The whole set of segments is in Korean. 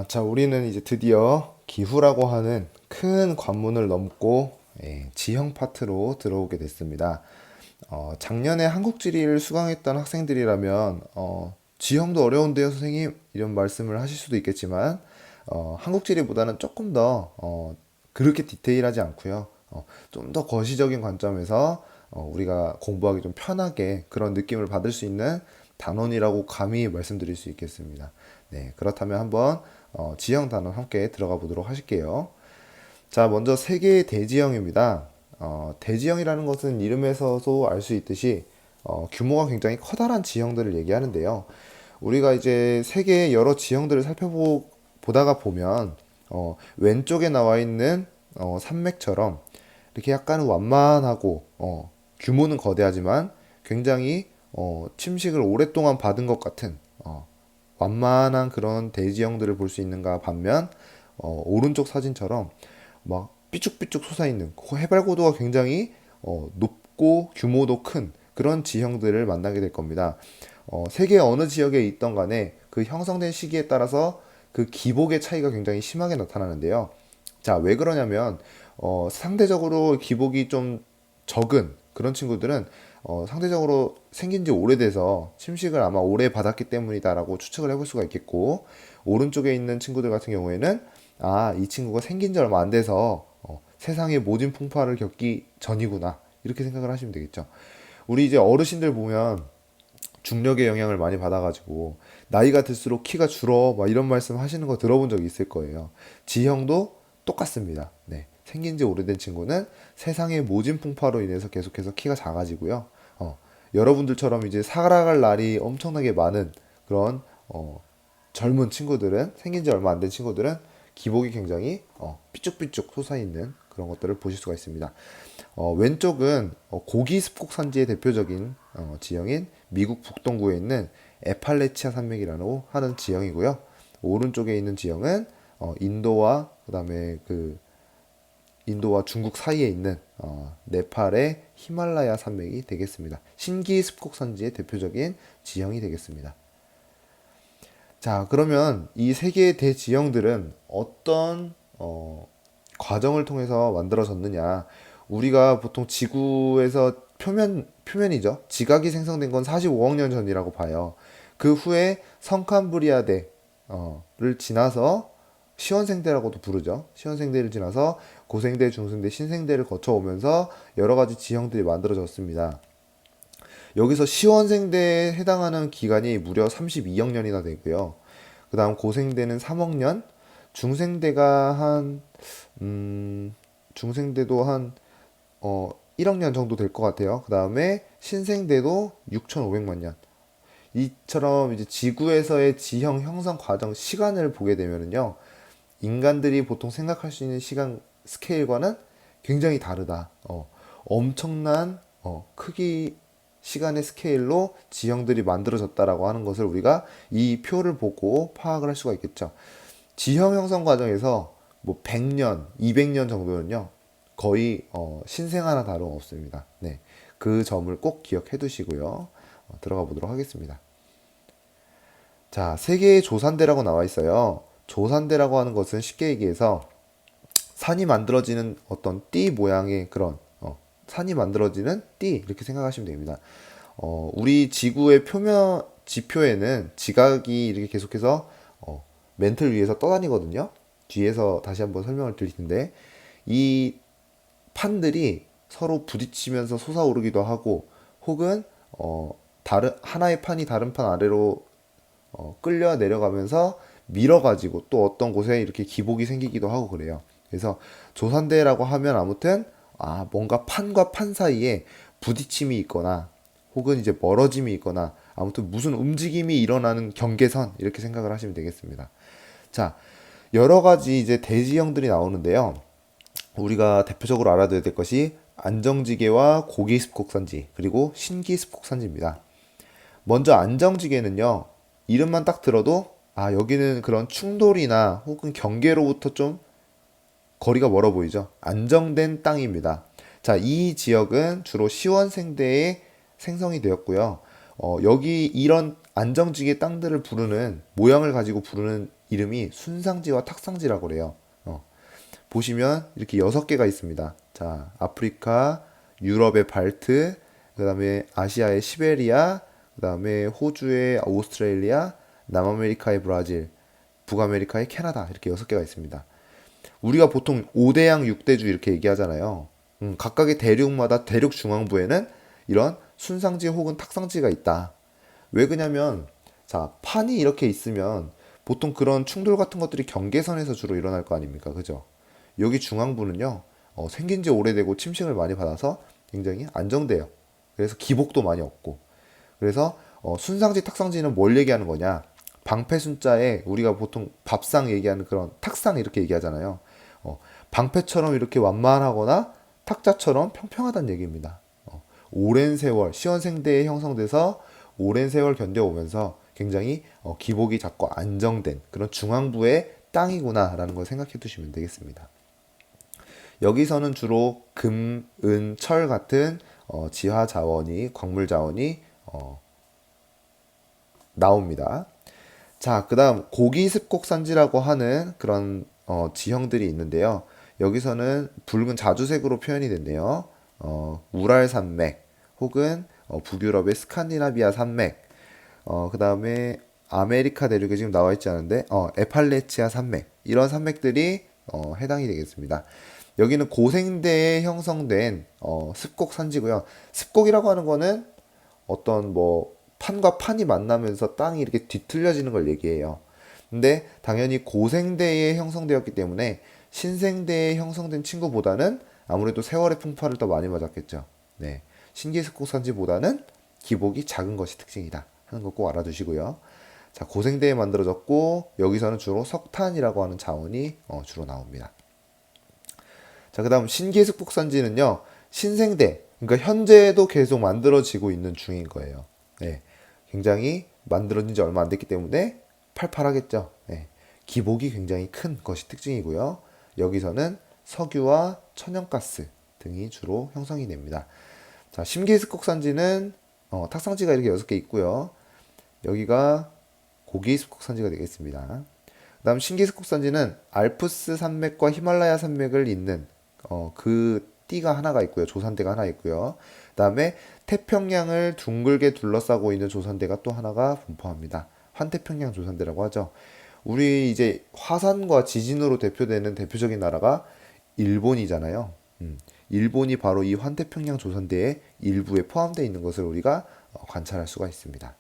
자, 우리는 이제 드디어 기후라고 하는 큰 관문을 넘고 지형 파트로 들어오게 됐습니다. 작년에 한국지리를 수강했던 학생들이라면 지형도 어려운데요, 선생님? 이런 말씀을 하실 수도 있겠지만 한국지리보다는 조금 더 그렇게 디테일하지 않고요. 좀 더 거시적인 관점에서 우리가 공부하기 좀 편하게 그런 느낌을 받을 수 있는 단원이라고 감히 말씀드릴 수 있겠습니다. 네, 그렇다면 한번 지형 단원 함께 들어가 보도록 하실게요. 자, 먼저 세계의 대지형입니다. 대지형이라는 것은 이름에서도 알 수 있듯이 규모가 굉장히 커다란 지형들을 얘기하는데요. 우리가 이제 세계의 여러 지형들을 살펴보다가 보면 왼쪽에 나와 있는 산맥처럼 이렇게 약간 완만하고 규모는 거대하지만 굉장히 침식을 오랫동안 받은 것 같은 완만한 그런 대지형들을 볼 수 있는가 반면 오른쪽 사진처럼 막 삐쭉삐쭉 솟아있는 해발고도가 굉장히 높고 규모도 큰 그런 지형들을 만나게 될 겁니다. 세계 어느 지역에 있던 간에 그 형성된 시기에 따라서 그 기복의 차이가 굉장히 심하게 나타나는데요. 자, 왜 그러냐면 상대적으로 기복이 좀 적은 그런 친구들은 상대적으로 생긴 지 오래돼서 침식을 아마 오래 받았기 때문이다라고 추측을 해볼 수가 있겠고, 오른쪽에 있는 친구들 같은 경우에는 이 친구가 생긴 지 얼마 안 돼서 세상의 모진 풍파를 겪기 전이구나 이렇게 생각을 하시면 되겠죠. 우리 이제 어르신들 보면 중력의 영향을 많이 받아가지고 나이가 들수록 키가 줄어 막 이런 말씀 하시는 거 들어본 적이 있을 거예요. 지형도 똑같습니다. 네. 생긴 지 오래된 친구는 세상의 모진 풍파로 인해서 계속해서 키가 작아지고요. 여러분들처럼 이제 살아갈 날이 엄청나게 많은 그런 젊은 친구들은 생긴 지 얼마 안 된 친구들은 기복이 굉장히 삐쭉삐쭉 솟아있는 그런 것들을 보실 수가 있습니다. 왼쪽은 고기 습곡 산지의 대표적인 지형인 미국 북동부에 있는 에팔레치아 산맥이라고 하는 지형이고요. 오른쪽에 있는 지형은 인도와 그다음에 그 인도와 중국 사이에 있는 네팔의 히말라야 산맥이 되겠습니다. 신기 습곡 산지의 대표적인 지형이 되겠습니다. 자, 그러면 이 세 개의 대지형들은 어떤 과정을 통해서 만들어졌느냐? 우리가 보통 지구에서 표면이죠. 지각이 생성된 건 45억 년 전이라고 봐요. 그 후에 성캄브리아대를 지나서 시원생대라고도 부르죠. 시원생대를 지나서 고생대, 중생대, 신생대를 거쳐오면서 여러 가지 지형들이 만들어졌습니다. 여기서 시원생대에 해당하는 기간이 무려 32억 년이나 되고요. 그 다음 고생대는 3억 년, 중생대가 중생대도 한 1억 년 정도 될 것 같아요. 그 다음에 신생대도 6,500만 년. 이처럼 이제 지구에서의 지형 형성 과정 시간을 보게 되면은요, 인간들이 보통 생각할 수 있는 시간 스케일과는 굉장히 다르다. 엄청난 크기 시간의 스케일로 지형들이 만들어졌다라고 하는 것을 우리가 이 표를 보고 파악을 할 수가 있겠죠. 지형 형성 과정에서 뭐 100년, 200년 정도는요, 거의 신생 하나 다름없습니다. 네, 그 점을 꼭 기억해 두시고요. 들어가 보도록 하겠습니다. 자, 세계의 조산대라고 나와 있어요. 조산대라고 하는 것은 쉽게 얘기해서 산이 만들어지는 어떤 띠 모양의 그런 산이 만들어지는 띠 이렇게 생각하시면 됩니다. 우리 지구의 표면 지표에는 지각이 이렇게 계속해서 맨틀 위에서 떠다니거든요. 뒤에서 다시 한번 설명을 드릴 텐데 이 판들이 서로 부딪히면서 솟아오르기도 하고 혹은 다른 하나의 판이 다른 판 아래로 끌려 내려가면서 밀어가지고 또 어떤 곳에 이렇게 기복이 생기기도 하고 그래요. 그래서 조산대라고 하면 아무튼 뭔가 판과 판 사이에 부딪힘이 있거나 혹은 이제 멀어짐이 있거나 아무튼 무슨 움직임이 일어나는 경계선 이렇게 생각을 하시면 되겠습니다. 자, 여러 가지 이제 대지형들이 나오는데요. 우리가 대표적으로 알아둬야 될 것이 안정지계와 고기습곡산지 그리고 신기습곡산지입니다. 먼저 안정지계는요. 이름만 딱 들어도 여기는 그런 충돌이나 혹은 경계로부터 좀 거리가 멀어 보이죠. 안정된 땅입니다. 자, 이 지역은 주로 시원생대에 생성이 되었고요. 여기 이런 안정지대 땅들을 부르는 모양을 가지고 부르는 이름이 순상지와 탁상지라고 그래요. 보시면 이렇게 6개가 있습니다. 자, 아프리카, 유럽의 발트, 그 다음에 아시아의 시베리아, 그 다음에 호주의 오스트레일리아, 남아메리카의 브라질, 북아메리카의 캐나다 이렇게 6개가 있습니다. 우리가 보통 5대양 6대주 이렇게 얘기하잖아요. 각각의 대륙마다 대륙 중앙부에는 이런 순상지 혹은 탁상지가 있다. 왜 그러냐면 자, 판이 이렇게 있으면 보통 그런 충돌 같은 것들이 경계선에서 주로 일어날 거 아닙니까? 그죠? 여기 중앙부는요, 생긴 지 오래되고 침식을 많이 받아서 굉장히 안정돼요. 그래서 기복도 많이 없고. 그래서 순상지, 탁상지는 뭘 얘기하는 거냐? 방패 순자에 우리가 보통 밥상 얘기하는 그런 탁상 이렇게 얘기하잖아요. 방패처럼 이렇게 완만하거나 탁자처럼 평평하다는 얘기입니다. 오랜 세월, 시원생대에 형성돼서 오랜 세월 견뎌오면서 굉장히 기복이 작고 안정된 그런 중앙부의 땅이구나라는 걸 생각해 두시면 되겠습니다. 여기서는 주로 금, 은, 철 같은 지하 자원이, 광물 자원이 나옵니다. 자, 그다음 고기 습곡산지라고 하는 그런 지형들이 있는데요. 여기서는 붉은 자주색으로 표현이 된대요. 우랄 산맥 혹은 북유럽의 스칸디나비아 산맥, 그다음에 아메리카 대륙에 지금 나와 있지 않은데 에팔레치아 산맥 이런 산맥들이 해당이 되겠습니다. 여기는 고생대에 형성된 습곡 산지고요. 습곡이라고 하는 거는 어떤 뭐 판과 판이 만나면서 땅이 이렇게 뒤틀려지는 걸 얘기해요. 근데 당연히 고생대에 형성되었기 때문에 신생대에 형성된 친구보다는 아무래도 세월의 풍파를 더 많이 맞았겠죠. 네. 신기습곡 산지보다는 기복이 작은 것이 특징이다 하는 거 꼭 알아두시고요. 자, 고생대에 만들어졌고 여기서는 주로 석탄이라고 하는 자원이 주로 나옵니다. 자, 그다음 신기습곡산지는요. 신생대, 그러니까 현재도 계속 만들어지고 있는 중인 거예요. 네. 굉장히 만들어진 지 얼마 안 됐기 때문에 팔팔하겠죠. 네. 기복이 굉장히 큰 것이 특징이고요. 여기서는 석유와 천연가스 등이 주로 형성이 됩니다. 자, 심기습곡산지는 탁상지가 이렇게 6개 있고요. 여기가 고기습곡산지가 되겠습니다. 그다음 신기습곡산지는 알프스 산맥과 히말라야 산맥을 잇는 그 띠가 하나가 있고요. 조산대가 하나 있고요. 그다음에 태평양을 둥글게 둘러싸고 있는 조산대가 또 하나가 분포합니다. 환태평양 조산대라고 하죠. 우리 이제 화산과 지진으로 대표되는 대표적인 나라가 일본이잖아요. 일본이 바로 이 환태평양 조산대의 일부에 포함되어 있는 것을 우리가 관찰할 수가 있습니다.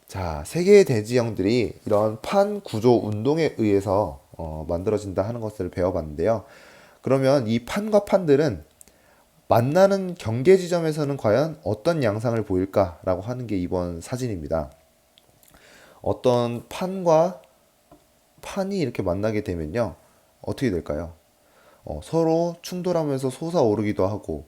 자, 세계의 대지형들이 이런 판 구조 운동에 의해서 만들어진다 하는 것을 배워봤는데요. 그러면 이 판과 판들은 만나는 경계 지점에서는 과연 어떤 양상을 보일까라고 하는 게 이번 사진입니다. 어떤 판과 판이 이렇게 만나게 되면요. 어떻게 될까요? 서로 충돌하면서 솟아오르기도 하고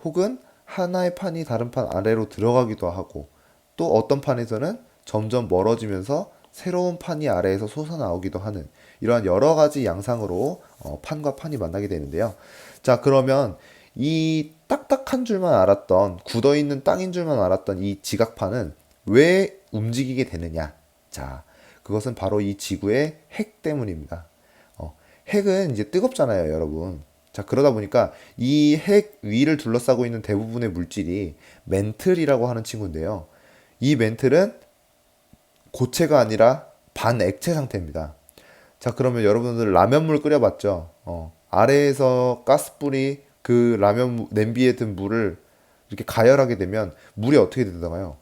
혹은 하나의 판이 다른 판 아래로 들어가기도 하고 또 어떤 판에서는 점점 멀어지면서 새로운 판이 아래에서 솟아나오기도 하는 이러한 여러 가지 양상으로 판과 판이 만나게 되는데요. 자, 그러면 이 딱딱한 줄만 알았던 굳어있는 땅인 줄만 알았던 이 지각판은 왜 움직이게 되느냐? 자, 그것은 바로 이 지구의 핵 때문입니다. 핵은 이제 뜨겁잖아요, 여러분. 자, 그러다 보니까 이 핵 위를 둘러싸고 있는 대부분의 물질이 멘틀이라고 하는 친구인데요. 이 멘틀은 고체가 아니라 반액체 상태입니다. 자, 그러면 여러분들 라면물 끓여봤죠? 아래에서 가스불이 그 라면 냄비에 든 물을 이렇게 가열하게 되면 물이 어떻게 되나요?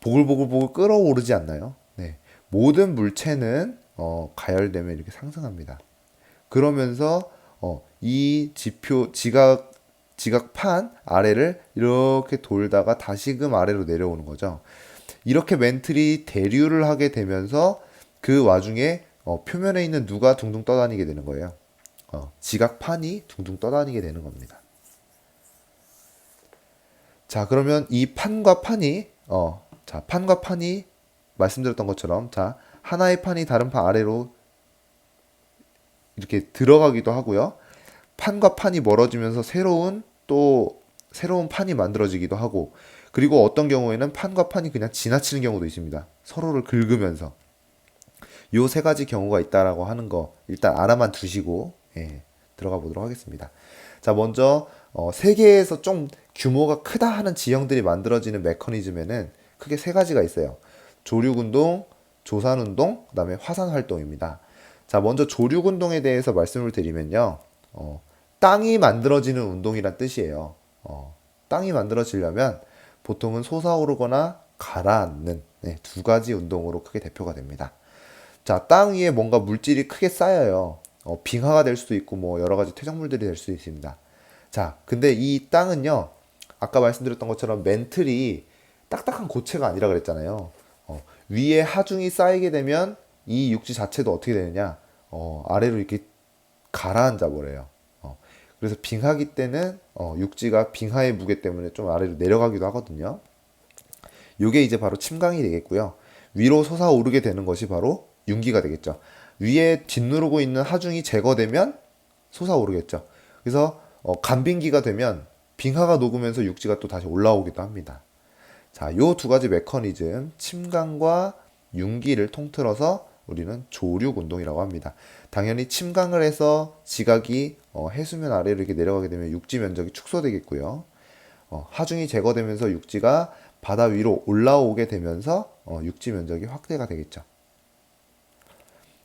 보글보글보글 끓어오르지 않나요? 네. 모든 물체는 가열되면 이렇게 상승합니다. 그러면서 이 지각판 아래를 이렇게 돌다가 다시금 아래로 내려오는 거죠. 이렇게 멘틀이 대류를 하게 되면서 그 와중에 표면에 있는 누가 둥둥 떠다니게 되는 거예요. 지각판이 둥둥 떠다니게 되는 겁니다. 자, 그러면 이 판과 판이 판과 판이 말씀드렸던 것처럼 자, 하나의 판이 다른 판 아래로 이렇게 들어가기도 하고요. 판과 판이 멀어지면서 새로운 판이 만들어지기도 하고, 그리고 어떤 경우에는 판과 판이 그냥 지나치는 경우도 있습니다. 서로를 긁으면서. 요 세 가지 경우가 있다라고 하는 거 일단 알아만 두시고 들어가 보도록 하겠습니다. 자, 먼저 세계에서 좀 규모가 크다 하는 지형들이 만들어지는 메커니즘에는 크게 세 가지가 있어요. 조류운동, 조산운동, 그다음에 화산활동입니다. 자, 먼저 조류운동에 대해서 말씀을 드리면요. 땅이 만들어지는 운동이란 뜻이에요. 땅이 만들어지려면 보통은 솟아오르거나 가라앉는 두 가지 운동으로 크게 대표가 됩니다. 자, 땅 위에 뭔가 물질이 크게 쌓여요. 빙하가 될 수도 있고 뭐 여러 가지 퇴적물들이 될 수도 있습니다. 자, 근데 이 땅은요, 아까 말씀드렸던 것처럼 멘틀이 딱딱한 고체가 아니라 그랬잖아요. 위에 하중이 쌓이게 되면 이 육지 자체도 어떻게 되느냐? 아래로 이렇게 가라앉아 버려요. 그래서 빙하기 때는 육지가 빙하의 무게 때문에 좀 아래로 내려가기도 하거든요. 요게 이제 바로 침강이 되겠고요. 위로 솟아오르게 되는 것이 바로 융기가 되겠죠. 위에 짓누르고 있는 하중이 제거되면 솟아오르겠죠. 그래서 간빙기가 되면 빙하가 녹으면서 육지가 또 다시 올라오기도 합니다. 자, 요 두 가지 메커니즘, 침강과 융기를 통틀어서 우리는 조륙 운동이라고 합니다. 당연히 침강을 해서 지각이 해수면 아래로 이렇게 내려가게 되면 육지 면적이 축소되겠고요. 하중이 제거되면서 육지가 바다 위로 올라오게 되면서 육지 면적이 확대가 되겠죠.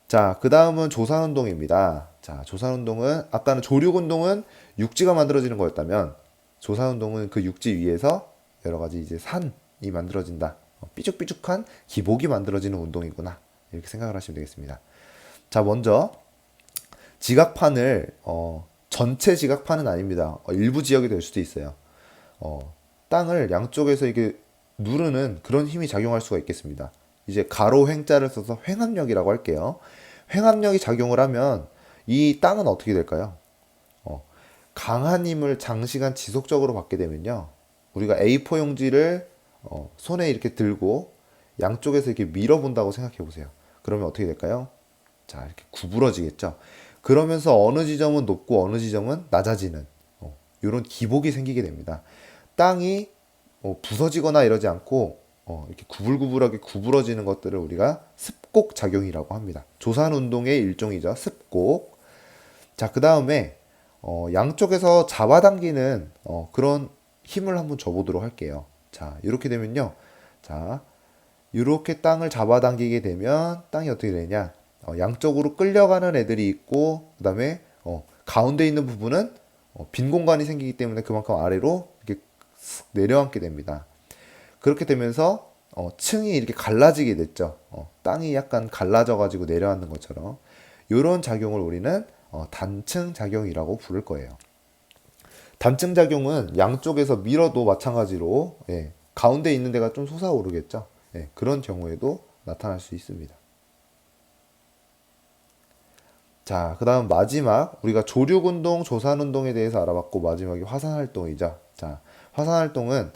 자, 그 다음은 조산운동입니다. 자, 조산운동은 아까는 조륙운동은 육지가 만들어지는 거였다면 조산운동은 그 육지 위에서 여러 가지 이제 산이 만들어진다. 삐죽삐죽한 기복이 만들어지는 운동이구나. 이렇게 생각을 하시면 되겠습니다. 자, 먼저 지각판을 전체 지각판은 아닙니다. 일부 지역이 될 수도 있어요. 땅을 양쪽에서 이게 누르는 그런 힘이 작용할 수가 있겠습니다. 이제 가로 횡자를 써서 횡압력이라고 할게요. 횡압력이 작용을 하면 이 땅은 어떻게 될까요? 강한 힘을 장시간 지속적으로 받게 되면요. 우리가 A4 용지를 손에 이렇게 들고 양쪽에서 이렇게 밀어본다고 생각해 보세요. 그러면 어떻게 될까요? 자, 이렇게 구부러지겠죠. 그러면서 어느 지점은 높고 어느 지점은 낮아지는 이런 기복이 생기게 됩니다. 땅이 부서지거나 이러지 않고 이렇게 구불구불하게 구부러지는 것들을 우리가 습곡 작용이라고 합니다. 조산 운동의 일종이죠. 습곡. 자, 그 다음에 양쪽에서 잡아당기는 그런 힘을 한번 줘보도록 할게요. 자, 이렇게 되면요. 자, 이렇게 땅을 잡아당기게 되면 땅이 어떻게 되냐? 양쪽으로 끌려가는 애들이 있고, 그 다음에 가운데 있는 부분은 빈 공간이 생기기 때문에 그만큼 아래로 이렇게 내려앉게 됩니다. 그렇게 되면서 층이 이렇게 갈라지게 됐죠. 땅이 약간 갈라져 가지고 내려앉는 것처럼 이런 작용을 우리는 단층 작용이라고 부를 거예요. 단층 작용은 양쪽에서 밀어도 마찬가지로 가운데 있는 데가 좀 솟아오르겠죠. 그런 경우에도 나타날 수 있습니다. 자, 그 다음 마지막 우리가 조륙운동, 조산운동에 대해서 알아봤고 마지막이 화산활동이죠. 자, 화산활동은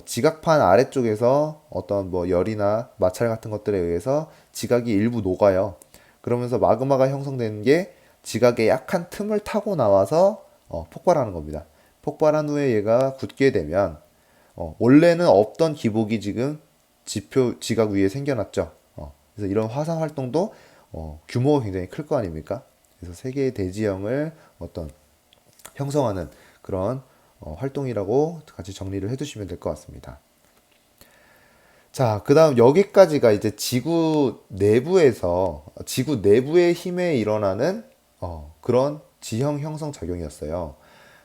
지각판 아래쪽에서 어떤 뭐 열이나 마찰 같은 것들에 의해서 지각이 일부 녹아요. 그러면서 마그마가 형성되는 게 지각의 약한 틈을 타고 나와서 폭발하는 겁니다. 폭발한 후에 얘가 굳게 되면 원래는 없던 기복이 지금 지각 위에 생겨났죠. 그래서 이런 화산 활동도 규모가 굉장히 클 거 아닙니까? 그래서 세계의 대지형을 어떤 형성하는 그런 활동이라고 같이 정리를 해두시면 될 것 같습니다. 자, 그 다음 여기까지가 이제 지구 내부의 힘에 일어나는 그런 지형 형성 작용이었어요.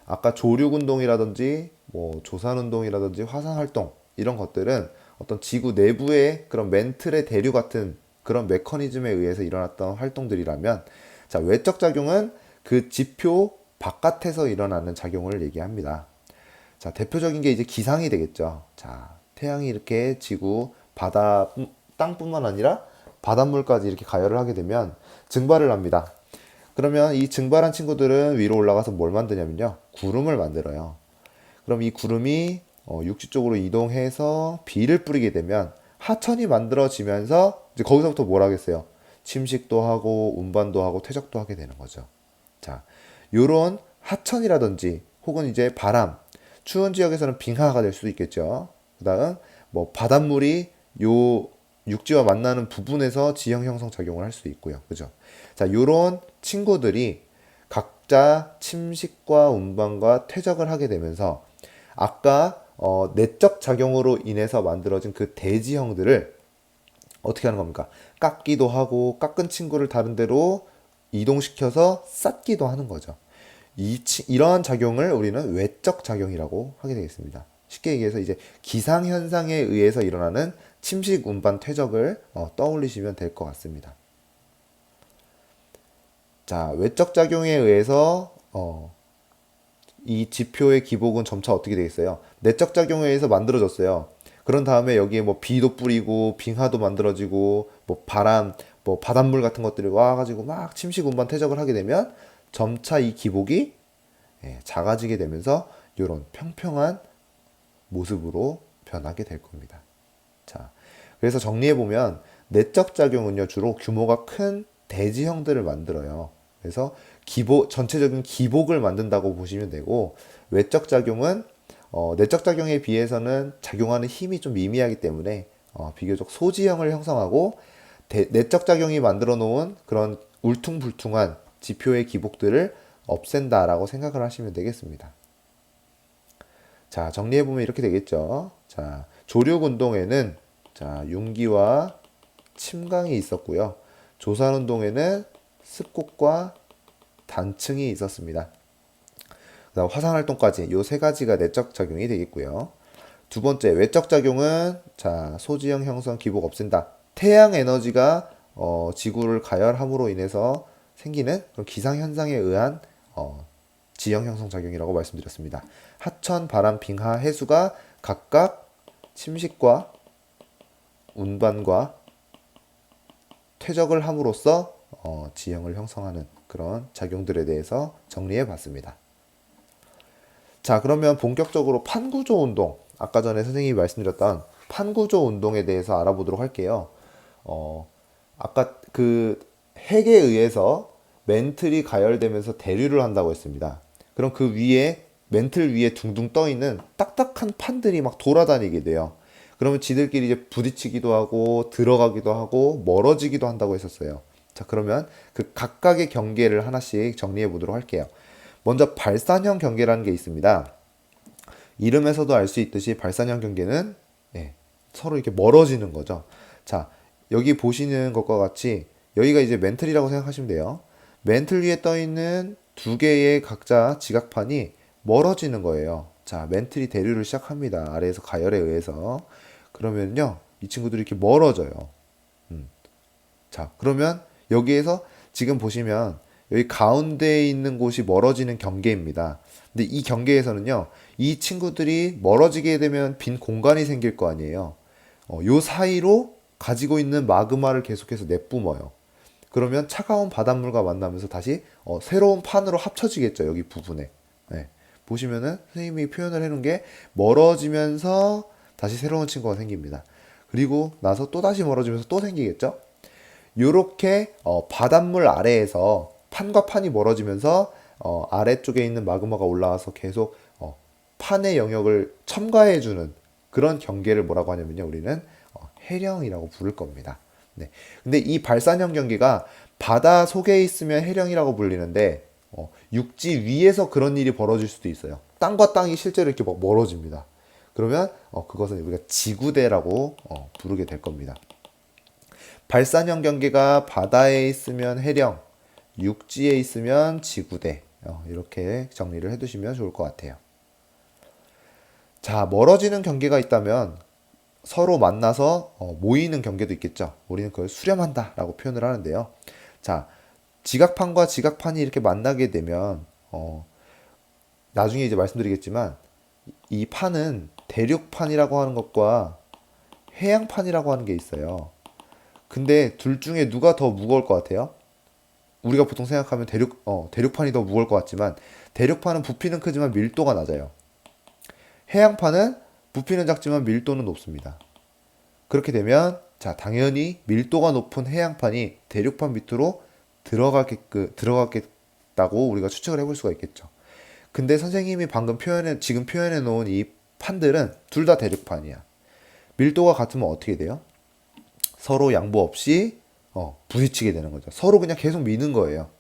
아까 조륙운동이라든지 뭐 조산운동이라든지 화산활동 이런 것들은 어떤 지구 내부의 그런 멘틀의 대류 같은 그런 메커니즘에 의해서 일어났던 활동들이라면, 자, 외적 작용은 그 지표 바깥에서 일어나는 작용을 얘기합니다. 자, 대표적인 게 이제 기상이 되겠죠. 자, 태양이 이렇게 지구, 바다, 땅뿐만 아니라 바닷물까지 이렇게 가열을 하게 되면 증발을 합니다. 그러면 이 증발한 친구들은 위로 올라가서 뭘 만드냐면요. 구름을 만들어요. 그럼 이 구름이 육지 쪽으로 이동해서 비를 뿌리게 되면 하천이 만들어지면서 이제 거기서부터 뭘 하겠어요? 침식도 하고 운반도 하고 퇴적도 하게 되는 거죠. 자, 요런 하천이라든지 혹은 이제 바람, 추운 지역에서는 빙하가 될 수도 있겠죠. 그다음 뭐 바닷물이 요 육지와 만나는 부분에서 지형 형성 작용을 할 수 있고요. 그죠? 자, 요런 친구들이 각자 침식과 운반과 퇴적을 하게 되면서 아까 내적 작용으로 인해서 만들어진 그 대지형들을 어떻게 하는 겁니까? 깎기도 하고 깎은 친구를 다른 데로 이동시켜서 쌓기도 하는 거죠. 이러한 작용을 우리는 외적 작용이라고 하게 되겠습니다. 쉽게 얘기해서 이제 기상현상에 의해서 일어나는 침식, 운반, 퇴적을 떠올리시면 될 것 같습니다. 자, 외적 작용에 의해서 이 지표의 기복은 점차 어떻게 되겠어요? 내적 작용에 의해서 만들어졌어요. 그런 다음에 여기에 뭐 비도 뿌리고 빙하도 만들어지고 뭐 바람, 뭐 바닷물 같은 것들이 와가지고 막 침식, 운반, 퇴적을 하게 되면 점차 이 기복이 작아지게 되면서 이런 평평한 모습으로 변하게 될 겁니다. 자, 그래서 정리해 보면 내적 작용은요 주로 규모가 큰 대지형들을 만들어요. 그래서 전체적인 기복을 만든다고 보시면 되고 외적 작용은 내적 작용에 비해서는 작용하는 힘이 좀 미미하기 때문에 비교적 소지형을 형성하고 내적 작용이 만들어 놓은 그런 울퉁불퉁한 지표의 기복들을 없앤다라고 생각을 하시면 되겠습니다. 자, 정리해보면 이렇게 되겠죠. 자, 조류운동에는 자, 융기와 침강이 있었고요. 조산운동에는 습곡과 단층이 있었습니다. 그다음 화산활동까지 요 세 가지가 내적 작용이 되겠고요. 두 번째 외적 작용은 자, 소지형 형성 기복 없앤다. 태양 에너지가 지구를 가열함으로 인해서 생기는 그런 기상 현상에 의한 지형 형성 작용이라고 말씀드렸습니다. 하천, 바람, 빙하, 해수가 각각 침식과 운반과 퇴적을 함으로써 지형을 형성하는 그런 작용들에 대해서 정리해 봤습니다. 자, 그러면 본격적으로 판구조 운동, 아까 전에 선생님이 말씀드렸던 판구조 운동에 대해서 알아보도록 할게요. 아까 그 핵에 의해서 멘틀이 가열되면서 대류를 한다고 했습니다. 그럼 그 위에 멘틀 위에 둥둥 떠 있는 딱딱한 판들이 막 돌아다니게 돼요. 그러면 지들끼리 이제 부딪히기도 하고 들어가기도 하고 멀어지기도 한다고 했었어요. 자, 그러면 그 각각의 경계를 하나씩 정리해 보도록 할게요. 먼저 발산형 경계라는 게 있습니다. 이름에서도 알 수 있듯이 발산형 경계는 서로 이렇게 멀어지는 거죠. 자, 여기 보시는 것과 같이 여기가 이제 멘틀이라고 생각하시면 돼요. 멘틀 위에 떠 있는 두 개의 각자 지각판이 멀어지는 거예요. 자, 멘틀이 대류를 시작합니다. 아래에서 가열에 의해서. 그러면요, 이 친구들이 이렇게 멀어져요. 자, 그러면 여기에서 지금 보시면 여기 가운데에 있는 곳이 멀어지는 경계입니다. 근데 이 경계에서는요, 이 친구들이 멀어지게 되면 빈 공간이 생길 거 아니에요. 요 사이로 가지고 있는 마그마를 계속해서 내뿜어요. 그러면 차가운 바닷물과 만나면서 다시 새로운 판으로 합쳐지겠죠. 여기 부분에. 네. 보시면은 선생님이 표현을 해놓은 게 멀어지면서 다시 새로운 친구가 생깁니다. 그리고 나서 또 다시 멀어지면서 또 생기겠죠. 요렇게 바닷물 아래에서 판과 판이 멀어지면서 아래쪽에 있는 마그마가 올라와서 계속 판의 영역을 첨가해주는 그런 경계를 뭐라고 하냐면요. 우리는 해령이라고 부를 겁니다. 네. 근데 이 발산형 경계가 바다 속에 있으면 해령이라고 불리는데 육지 위에서 그런 일이 벌어질 수도 있어요. 땅과 땅이 실제로 이렇게 막 멀어집니다. 그러면 그것은 우리가 지구대라고 부르게 될 겁니다. 발산형 경계가 바다에 있으면 해령, 육지에 있으면 지구대. 이렇게 정리를 해두시면 좋을 것 같아요. 자, 멀어지는 경계가 있다면 서로 만나서 모이는 경계도 있겠죠. 우리는 그걸 수렴한다 라고 표현을 하는데요. 자, 지각판과 지각판이 이렇게 만나게 되면 나중에 이제 말씀드리겠지만 이 판은 대륙판이라고 하는 것과 해양판이라고 하는 게 있어요. 근데 둘 중에 누가 더 무거울 것 같아요? 우리가 보통 생각하면 대륙판이 더 무거울 것 같지만 대륙판은 부피는 크지만 밀도가 낮아요. 해양판은 부피는 작지만 밀도는 높습니다. 그렇게 되면 자, 당연히 밀도가 높은 해양판이 대륙판 밑으로 들어가겠다고 우리가 추측을 해볼 수가 있겠죠. 근데 선생님이 지금 표현해 놓은 이 판들은 둘 다 대륙판이야. 밀도가 같으면 어떻게 돼요? 서로 양보 없이 부딪히게 되는 거죠. 서로 그냥 계속 미는 거예요.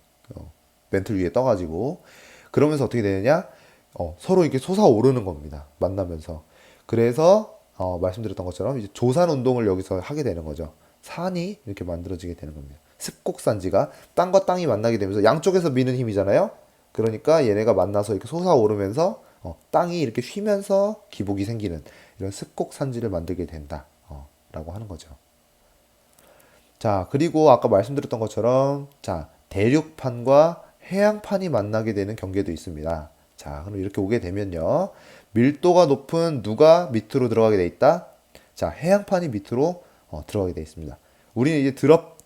멘틀 위에 떠가지고. 그러면서 어떻게 되느냐? 서로 이렇게 솟아오르는 겁니다. 만나면서. 그래서 말씀드렸던 것처럼 이제 조산 운동을 여기서 하게 되는 거죠. 산이 이렇게 만들어지게 되는 겁니다. 습곡산지가 땅과 땅이 만나게 되면서 양쪽에서 미는 힘이잖아요. 그러니까 얘네가 만나서 이렇게 솟아오르면서 땅이 이렇게 휘면서 기복이 생기는 이런 습곡산지를 만들게 된다. 라고 하는 거죠. 자, 그리고 아까 말씀드렸던 것처럼 자, 대륙판과 해양판이 만나게 되는 경계도 있습니다. 자, 그럼 이렇게 오게 되면요. 밀도가 높은 누가 밑으로 들어가게 돼 있다? 자, 해양판이 밑으로 들어가게 돼 있습니다. 우리는 이제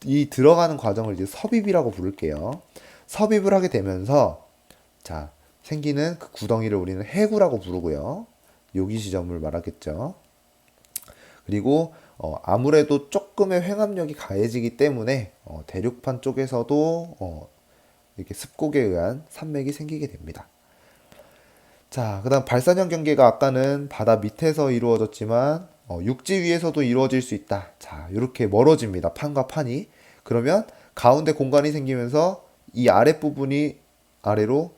이 들어가는 과정을 이제 섭입이라고 부를게요. 섭입을 하게 되면서 자, 생기는 그 구덩이를 우리는 해구라고 부르고요. 여기 지점을 말하겠죠. 그리고 아무래도 조금의 횡압력이 가해지기 때문에 대륙판 쪽에서도 이렇게 습곡에 의한 산맥이 생기게 됩니다. 자, 그다음 발산형 경계가 아까는 바다 밑에서 이루어졌지만 육지 위에서도 이루어질 수 있다. 자, 이렇게 멀어집니다. 판과 판이. 그러면 가운데 공간이 생기면서 이 아랫부분이 아래로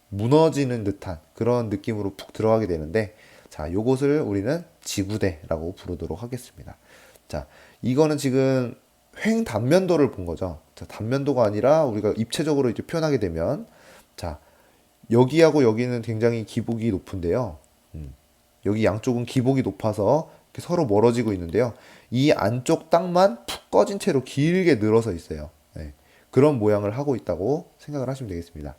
무너지는 듯한 그런 느낌으로 푹 들어가게 되는데 자, 요것을 우리는 지구대라고 부르도록 하겠습니다. 자, 이거는 지금 횡단면도를 본 거죠. 자, 단면도가 아니라 우리가 입체적으로 이제 표현하게 되면 자, 여기하고 여기는 굉장히 기복이 높은데요. 여기 양쪽은 기복이 높아서 이렇게 서로 멀어지고 있는데요. 이 안쪽 땅만 푹 꺼진 채로 길게 늘어서 있어요. 네, 그런 모양을 하고 있다고 생각을 하시면 되겠습니다.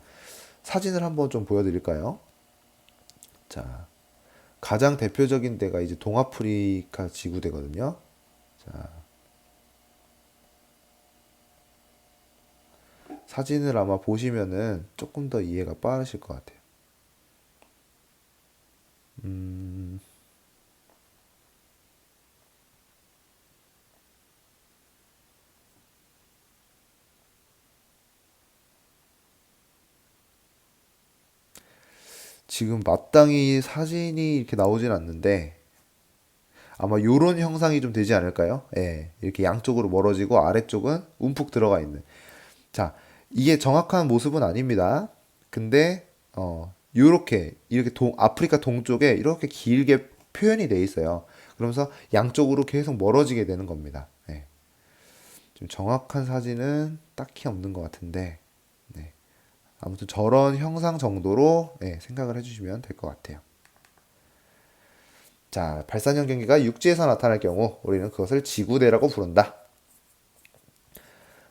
사진을 한번 좀 보여드릴까요? 자, 가장 대표적인 데가 이제 동아프리카 지구대거든요. 자, 사진을 아마 보시면은 조금 더 이해가 빠르실 것 같아요. 지금 마땅히 사진이 이렇게 나오진 않는데 아마 요런 형상이 좀 되지 않을까요? 예, 이렇게 양쪽으로 멀어지고 아래쪽은 움푹 들어가 있는. 자, 이게 정확한 모습은 아닙니다. 근데 요렇게 이렇게 아프리카 동쪽에 이렇게 길게 표현이 돼 있어요. 그러면서 양쪽으로 계속 멀어지게 되는 겁니다. 예. 좀 정확한 사진은 딱히 없는 것 같은데, 네. 아무튼 저런 형상 정도로 생각을 해주시면 될 것 같아요. 자, 발산형 경계가 육지에서 나타날 경우 우리는 그것을 지구대라고 부른다.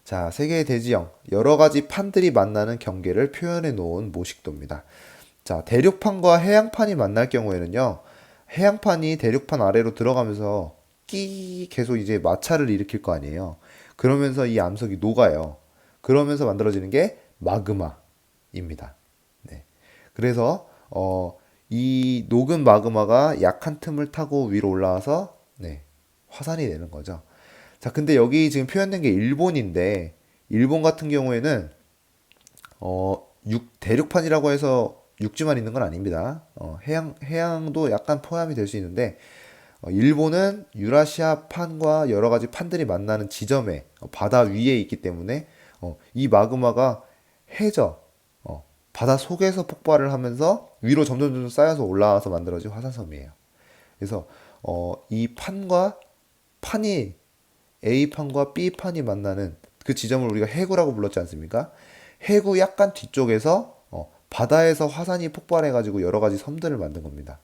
자, 세계의 대지형, 여러 가지 판들이 만나는 경계를 표현해 놓은 모식도입니다. 자, 대륙판과 해양판이 만날 경우에는요, 해양판이 대륙판 아래로 들어가면서 계속 이제 마찰을 일으킬 거 아니에요. 그러면서 이 암석이 녹아요. 그러면서 만들어지는 게 마그마입니다. 네. 그래서 이 녹은 마그마가 약한 틈을 타고 위로 올라와서 화산이 되는 거죠. 자, 근데 여기 지금 표현된 게 일본인데 일본 같은 경우에는 대륙판이라고 해서 육지만 있는 건 아닙니다. 해양도 약간 포함이 될 수 있는데 일본은 유라시아 판과 여러 가지 판들이 만나는 지점에 바다 위에 있기 때문에 이 마그마가 해저 바다 속에서 폭발을 하면서 위로 점점 쌓여서 올라와서 만들어진 화산섬이에요. 그래서 이 판이 A판과 B판이 만나는 그 지점을 우리가 해구라고 불렀지 않습니까? 해구 약간 뒤쪽에서 바다에서 화산이 폭발해가지고 여러 가지 섬들을 만든 겁니다.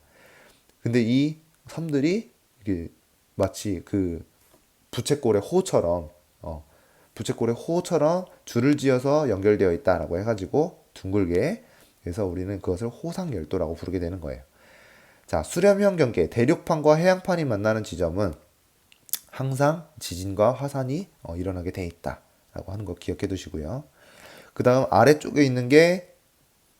근데 이 섬들이 이게 마치 그 부채꼴의 호처럼 부채꼴의 호처럼 줄을 지어서 연결되어 있다라고 해가지고 둥글게 그래서 우리는 그것을 호상열도라고 부르게 되는 거예요. 자, 수렴형 경계 대륙판과 해양판이 만나는 지점은 항상 지진과 화산이 일어나게 돼 있다라고 하는 거 기억해 두시고요. 그 다음 아래쪽에 있는 게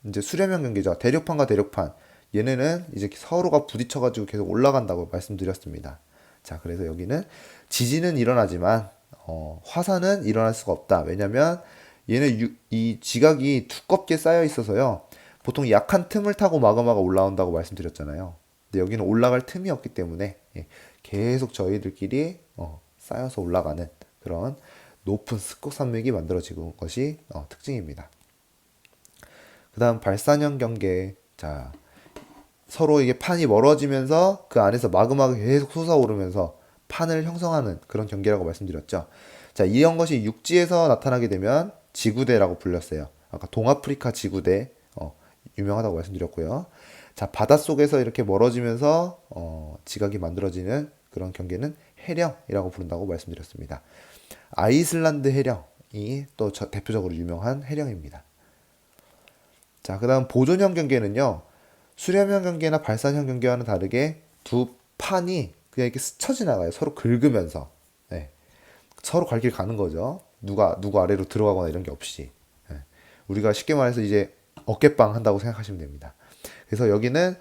이제 수렴형 경계죠. 대륙판과 대륙판. 얘네는 이제 서로가 부딪혀가지고 계속 올라간다고 말씀드렸습니다. 자, 그래서 여기는 지진은 일어나지만 화산은 일어날 수가 없다. 왜냐면 얘는 이 지각이 두껍게 쌓여 있어서요. 보통 약한 틈을 타고 마그마가 올라온다고 말씀드렸잖아요. 근데 여기는 올라갈 틈이 없기 때문에 계속 저희들끼리 쌓여서 올라가는 그런 높은 습곡 산맥이 만들어지는 것이 특징입니다. 그 다음 발산형 경계. 자, 서로 이게 판이 멀어지면서 그 안에서 마그마가 계속 솟아오르면서 판을 형성하는 그런 경계라고 말씀드렸죠. 자, 이런 것이 육지에서 나타나게 되면 지구대라고 불렸어요. 아까 동아프리카 지구대 유명하다고 말씀드렸고요. 자, 바닷속에서 이렇게 멀어지면서 지각이 만들어지는 그런 경계는 해령이라고 부른다고 말씀드렸습니다. 아이슬란드 해령이 또 대표적으로 유명한 해령입니다. 자, 그 다음 보존형 경계는요. 수렴형 경계나 발산형 경계와는 다르게 두 판이 그냥 이렇게 스쳐 지나가요. 서로 긁으면서. 네. 서로 갈 길 가는 거죠. 누구 아래로 들어가거나 이런 게 없이. 네. 우리가 쉽게 말해서 이제 어깨빵 한다고 생각하시면 됩니다. 그래서 여기는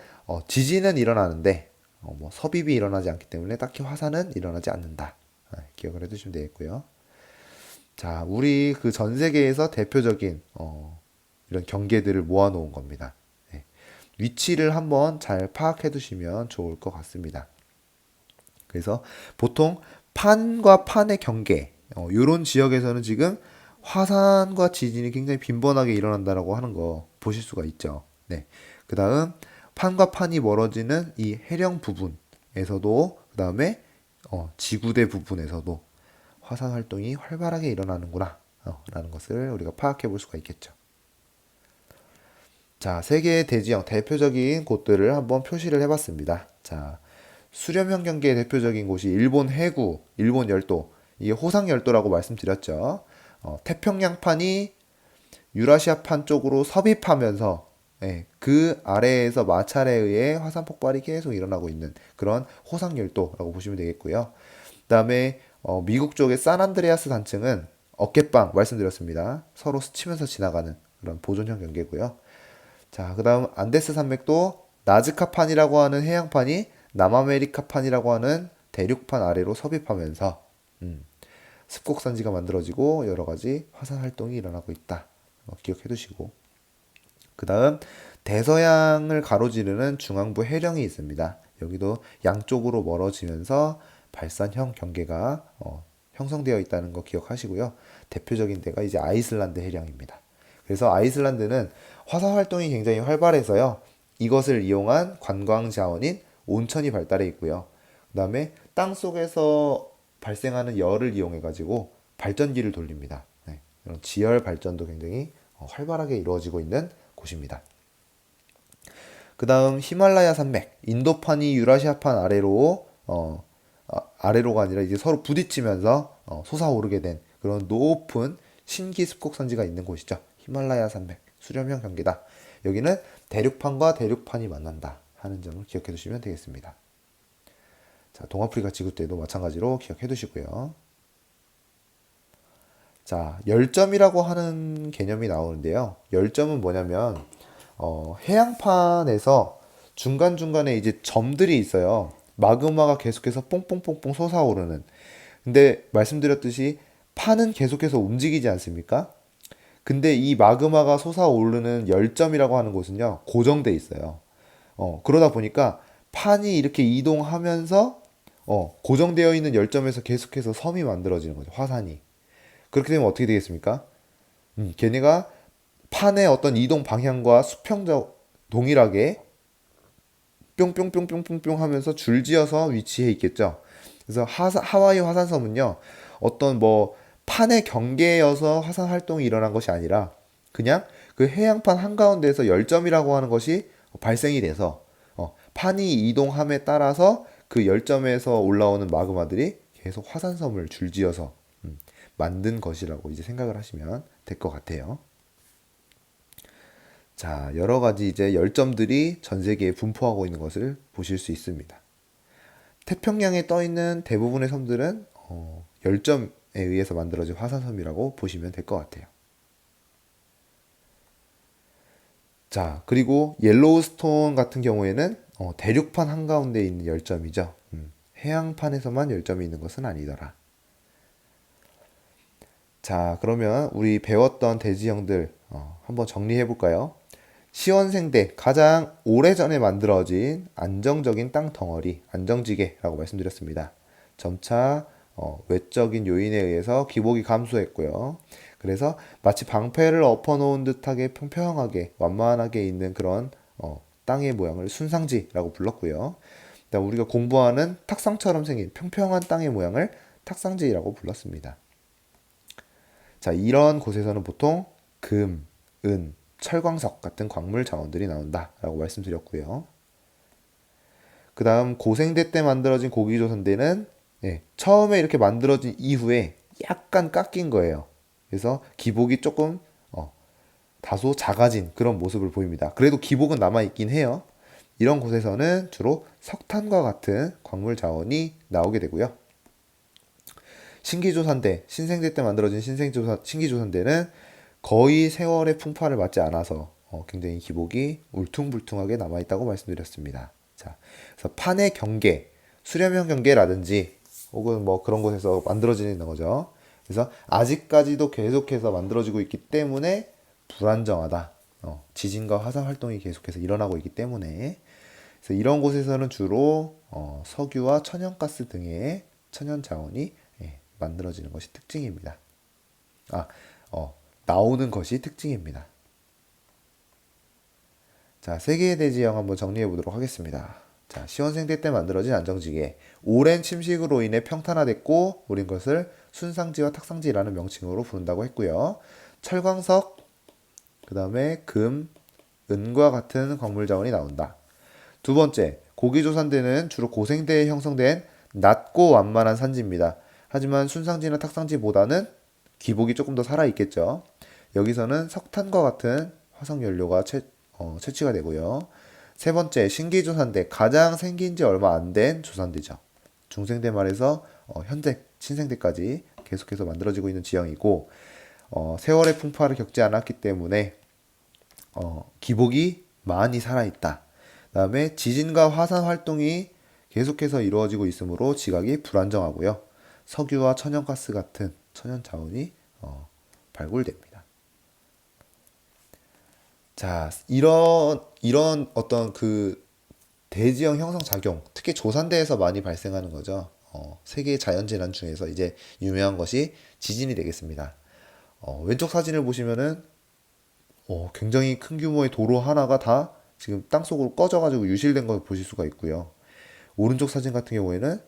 지진은 일어나는데 뭐 섭입이 일어나지 않기 때문에 딱히 화산은 일어나지 않는다. 네. 기억을 해두시면 되겠고요. 자, 우리 그 전 세계에서 대표적인 이런 경계들을 모아놓은 겁니다. 네. 위치를 한번 잘 파악해 두시면 좋을 것 같습니다. 그래서 보통 판과 판의 경계, 이런 지역에서는 지금 화산과 지진이 굉장히 빈번하게 일어난다라고 하는 거 보실 수가 있죠. 네. 그 다음 판과 판이 멀어지는 이 해령 부분에서도 그 다음에 지구대 부분에서도 화산 활동이 활발하게 일어나는구나 라는 것을 우리가 파악해 볼 수가 있겠죠. 자, 세계의 대지형 대표적인 곳들을 한번 표시를 해봤습니다. 자, 수렴형 경계의 대표적인 곳이 일본 해구, 일본 열도, 이게 호상 열도라고 말씀드렸죠. 태평양판이 유라시아판 쪽으로 섭입하면서 그 아래에서 마찰에 의해 화산 폭발이 계속 일어나고 있는 그런 호상 열도라고 보시면 되겠고요. 그다음에 미국 쪽의 산안드레아스 단층은 어깨빵 말씀드렸습니다. 서로 스치면서 지나가는 그런 보존형 경계고요. 자, 그 다음 안데스 산맥도 나즈카판이라고 하는 해양판이 남아메리카판이라고 하는 대륙판 아래로 섭입하면서 습곡산지가 만들어지고 여러 가지 화산 활동이 일어나고 있다. 기억해 두시고. 그 다음 대서양을 가로지르는 중앙부 해령이 있습니다. 여기도 양쪽으로 멀어지면서 발산형 경계가 형성되어 있다는 거 기억하시고요. 대표적인 데가 이제 아이슬란드 해령입니다. 그래서 아이슬란드는 화산 활동이 굉장히 활발해서요. 이것을 이용한 관광 자원인 온천이 발달해 있고요. 그 다음에 땅 속에서 발생하는 열을 이용해 가지고 발전기를 돌립니다. 네, 이런 지열 발전도 굉장히 활발하게 이루어지고 있는 곳입니다. 그 다음 히말라야 산맥, 인도판이 유라시아판 아래로 아래로가 아니라 이제 서로 부딪히면서 솟아오르게 된 그런 높은 신기 습곡산지가 있는 곳이죠. 히말라야 산맥, 수렴형 경계다. 여기는 대륙판과 대륙판이 만난다 하는 점을 기억해 두시면 되겠습니다. 자, 동아프리카 지구대도 마찬가지로 기억해 두시고요. 자, 열점이라고 하는 개념이 나오는데요. 열점은 뭐냐면 해양판에서 중간중간에 이제 점들이 있어요. 마그마가 계속해서 뽕뽕뽕뽕 솟아오르는. 근데 말씀드렸듯이 판은 계속해서 움직이지 않습니까? 근데 이 마그마가 솟아오르는 열점이라고 하는 곳은요, 고정돼 있어요. 그러다 보니까 판이 이렇게 이동하면서 고정되어 있는 열점에서 계속해서 섬이 만들어지는 거죠, 화산이. 그렇게 되면 어떻게 되겠습니까? 걔네가 판의 어떤 이동 방향과 수평적 동일하게 뿅뿅뿅뿅뿅뿅 하면서 줄지어서 위치해 있겠죠. 그래서 하와이 화산섬은요, 어떤 뭐 판의 경계여서 화산 활동이 일어난 것이 아니라 그냥 그 해양판 한가운데에서 열점이라고 하는 것이 발생이 돼서 판이 이동함에 따라서 그 열점에서 올라오는 마그마들이 계속 화산섬을 줄지어서 만든 것이라고 이제 생각을 하시면 될 것 같아요. 자, 여러 가지 이제 열점들이 전 세계에 분포하고 있는 것을 보실 수 있습니다. 태평양에 떠 있는 대부분의 섬들은 열점에 의해서 만들어진 화산섬이라고 보시면 될 것 같아요. 자, 그리고 옐로우스톤 같은 경우에는 대륙판 한가운데 있는 열점이죠. 해양판에서만 열점이 있는 것은 아니더라. 자, 그러면 우리 배웠던 대지형들 한번 정리해 볼까요? 시원생대, 가장 오래전에 만들어진 안정적인 땅 덩어리, 안정지대라고 말씀드렸습니다. 점차 외적인 요인에 의해서 기복이 감소했고요. 그래서 마치 방패를 엎어놓은 듯하게 평평하게 완만하게 있는 그런 땅의 모양을 순상지라고 불렀고요. 그다음 우리가 공부하는 탁상처럼 생긴 평평한 땅의 모양을 탁상지라고 불렀습니다. 자, 이런 곳에서는 보통 금, 은, 철광석 같은 광물 자원들이 나온다라고 말씀드렸고요. 그 다음 고생대 때 만들어진 고기조선대는 처음에 이렇게 만들어진 이후에 약간 깎인 거예요. 그래서 기복이 조금 다소 작아진 그런 모습을 보입니다. 그래도 기복은 남아있긴 해요. 이런 곳에서는 주로 석탄과 같은 광물 자원이 나오게 되고요. 신기조선대, 신생대 때 만들어진 신기조선대는 거의 세월의 풍파를 맞지 않아서 굉장히 기복이 울퉁불퉁하게 남아있다고 말씀드렸습니다. 자, 그래서 판의 경계, 수렴형 경계라든지 혹은 뭐 그런 곳에서 만들어지는 거죠. 그래서 아직까지도 계속해서 만들어지고 있기 때문에 불안정하다. 지진과 화산 활동이 계속해서 일어나고 있기 때문에 그래서 이런 곳에서는 주로 석유와 천연가스 등의 천연 자원이 만들어지는 것이 특징입니다. 아, 나오는 것이 특징입니다. 자, 세계의 대지형 한번 정리해 보도록 하겠습니다. 자, 시원생대 때 만들어진 안정지계. 오랜 침식으로 인해 평탄화됐고, 우린 것을 순상지와 탁상지라는 명칭으로 부른다고 했고요. 철광석, 그 다음에 금, 은과 같은 광물 자원이 나온다. 두 번째, 고기조선대는 주로 고생대에 형성된 낮고 완만한 산지입니다. 하지만 순상지나 탁상지보다는 기복이 조금 더 살아있겠죠. 여기서는 석탄과 같은 화석연료가 채취가 되고요. 세 번째, 신기조선대. 가장 생긴 지 얼마 안 된 조선대죠. 중생대 말에서 현대, 신생대까지 계속해서 만들어지고 있는 지형이고, 세월의 풍파를 겪지 않았기 때문에 기복이 많이 살아있다. 그다음에 지진과 화산 활동이 계속해서 이루어지고 있으므로 지각이 불안정하고요. 석유와 천연가스 같은 천연 자원이 발굴됩니다. 자, 이런 어떤 그 대지형 형성 작용, 특히 조산대에서 많이 발생하는 거죠. 세계 자연재난 중에서 이제 유명한 것이 지진이 되겠습니다. 왼쪽 사진을 보시면은 굉장히 큰 규모의 도로 하나가 다 지금 땅속으로 꺼져가지고 유실된 걸 보실 수가 있고요. 오른쪽 사진 같은 경우에는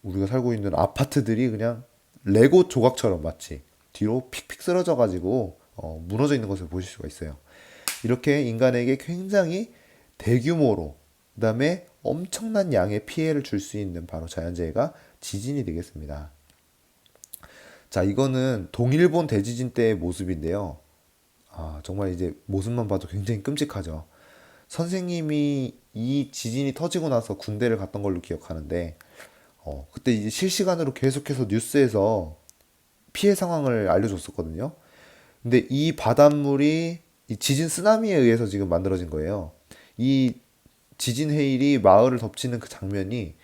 우리가 살고 있는 아파트들이 그냥 레고 조각처럼 마치 뒤로 픽픽 쓰러져가지고 무너져 있는 것을 보실 수가 있어요. 이렇게 인간에게 굉장히 대규모로 그다음에 엄청난 양의 피해를 줄 수 있는 바로 자연재해가 지진이 되겠습니다. 자, 이거는 동일본 대지진 때의 모습인데요. 정말 이제 모습만 봐도 굉장히 끔찍하죠. 선생님이 이 지진이 터지고 나서 군대를 갔던 걸로 기억하는데, 그때 이제 실시간으로 계속해서 뉴스에서 피해 상황을 알려줬었거든요. 근데 이 바닷물이 이 지진 쓰나미에 의해서 지금 만들어진 거예요. 이 지진 해일이 마을을 덮치는 그 장면이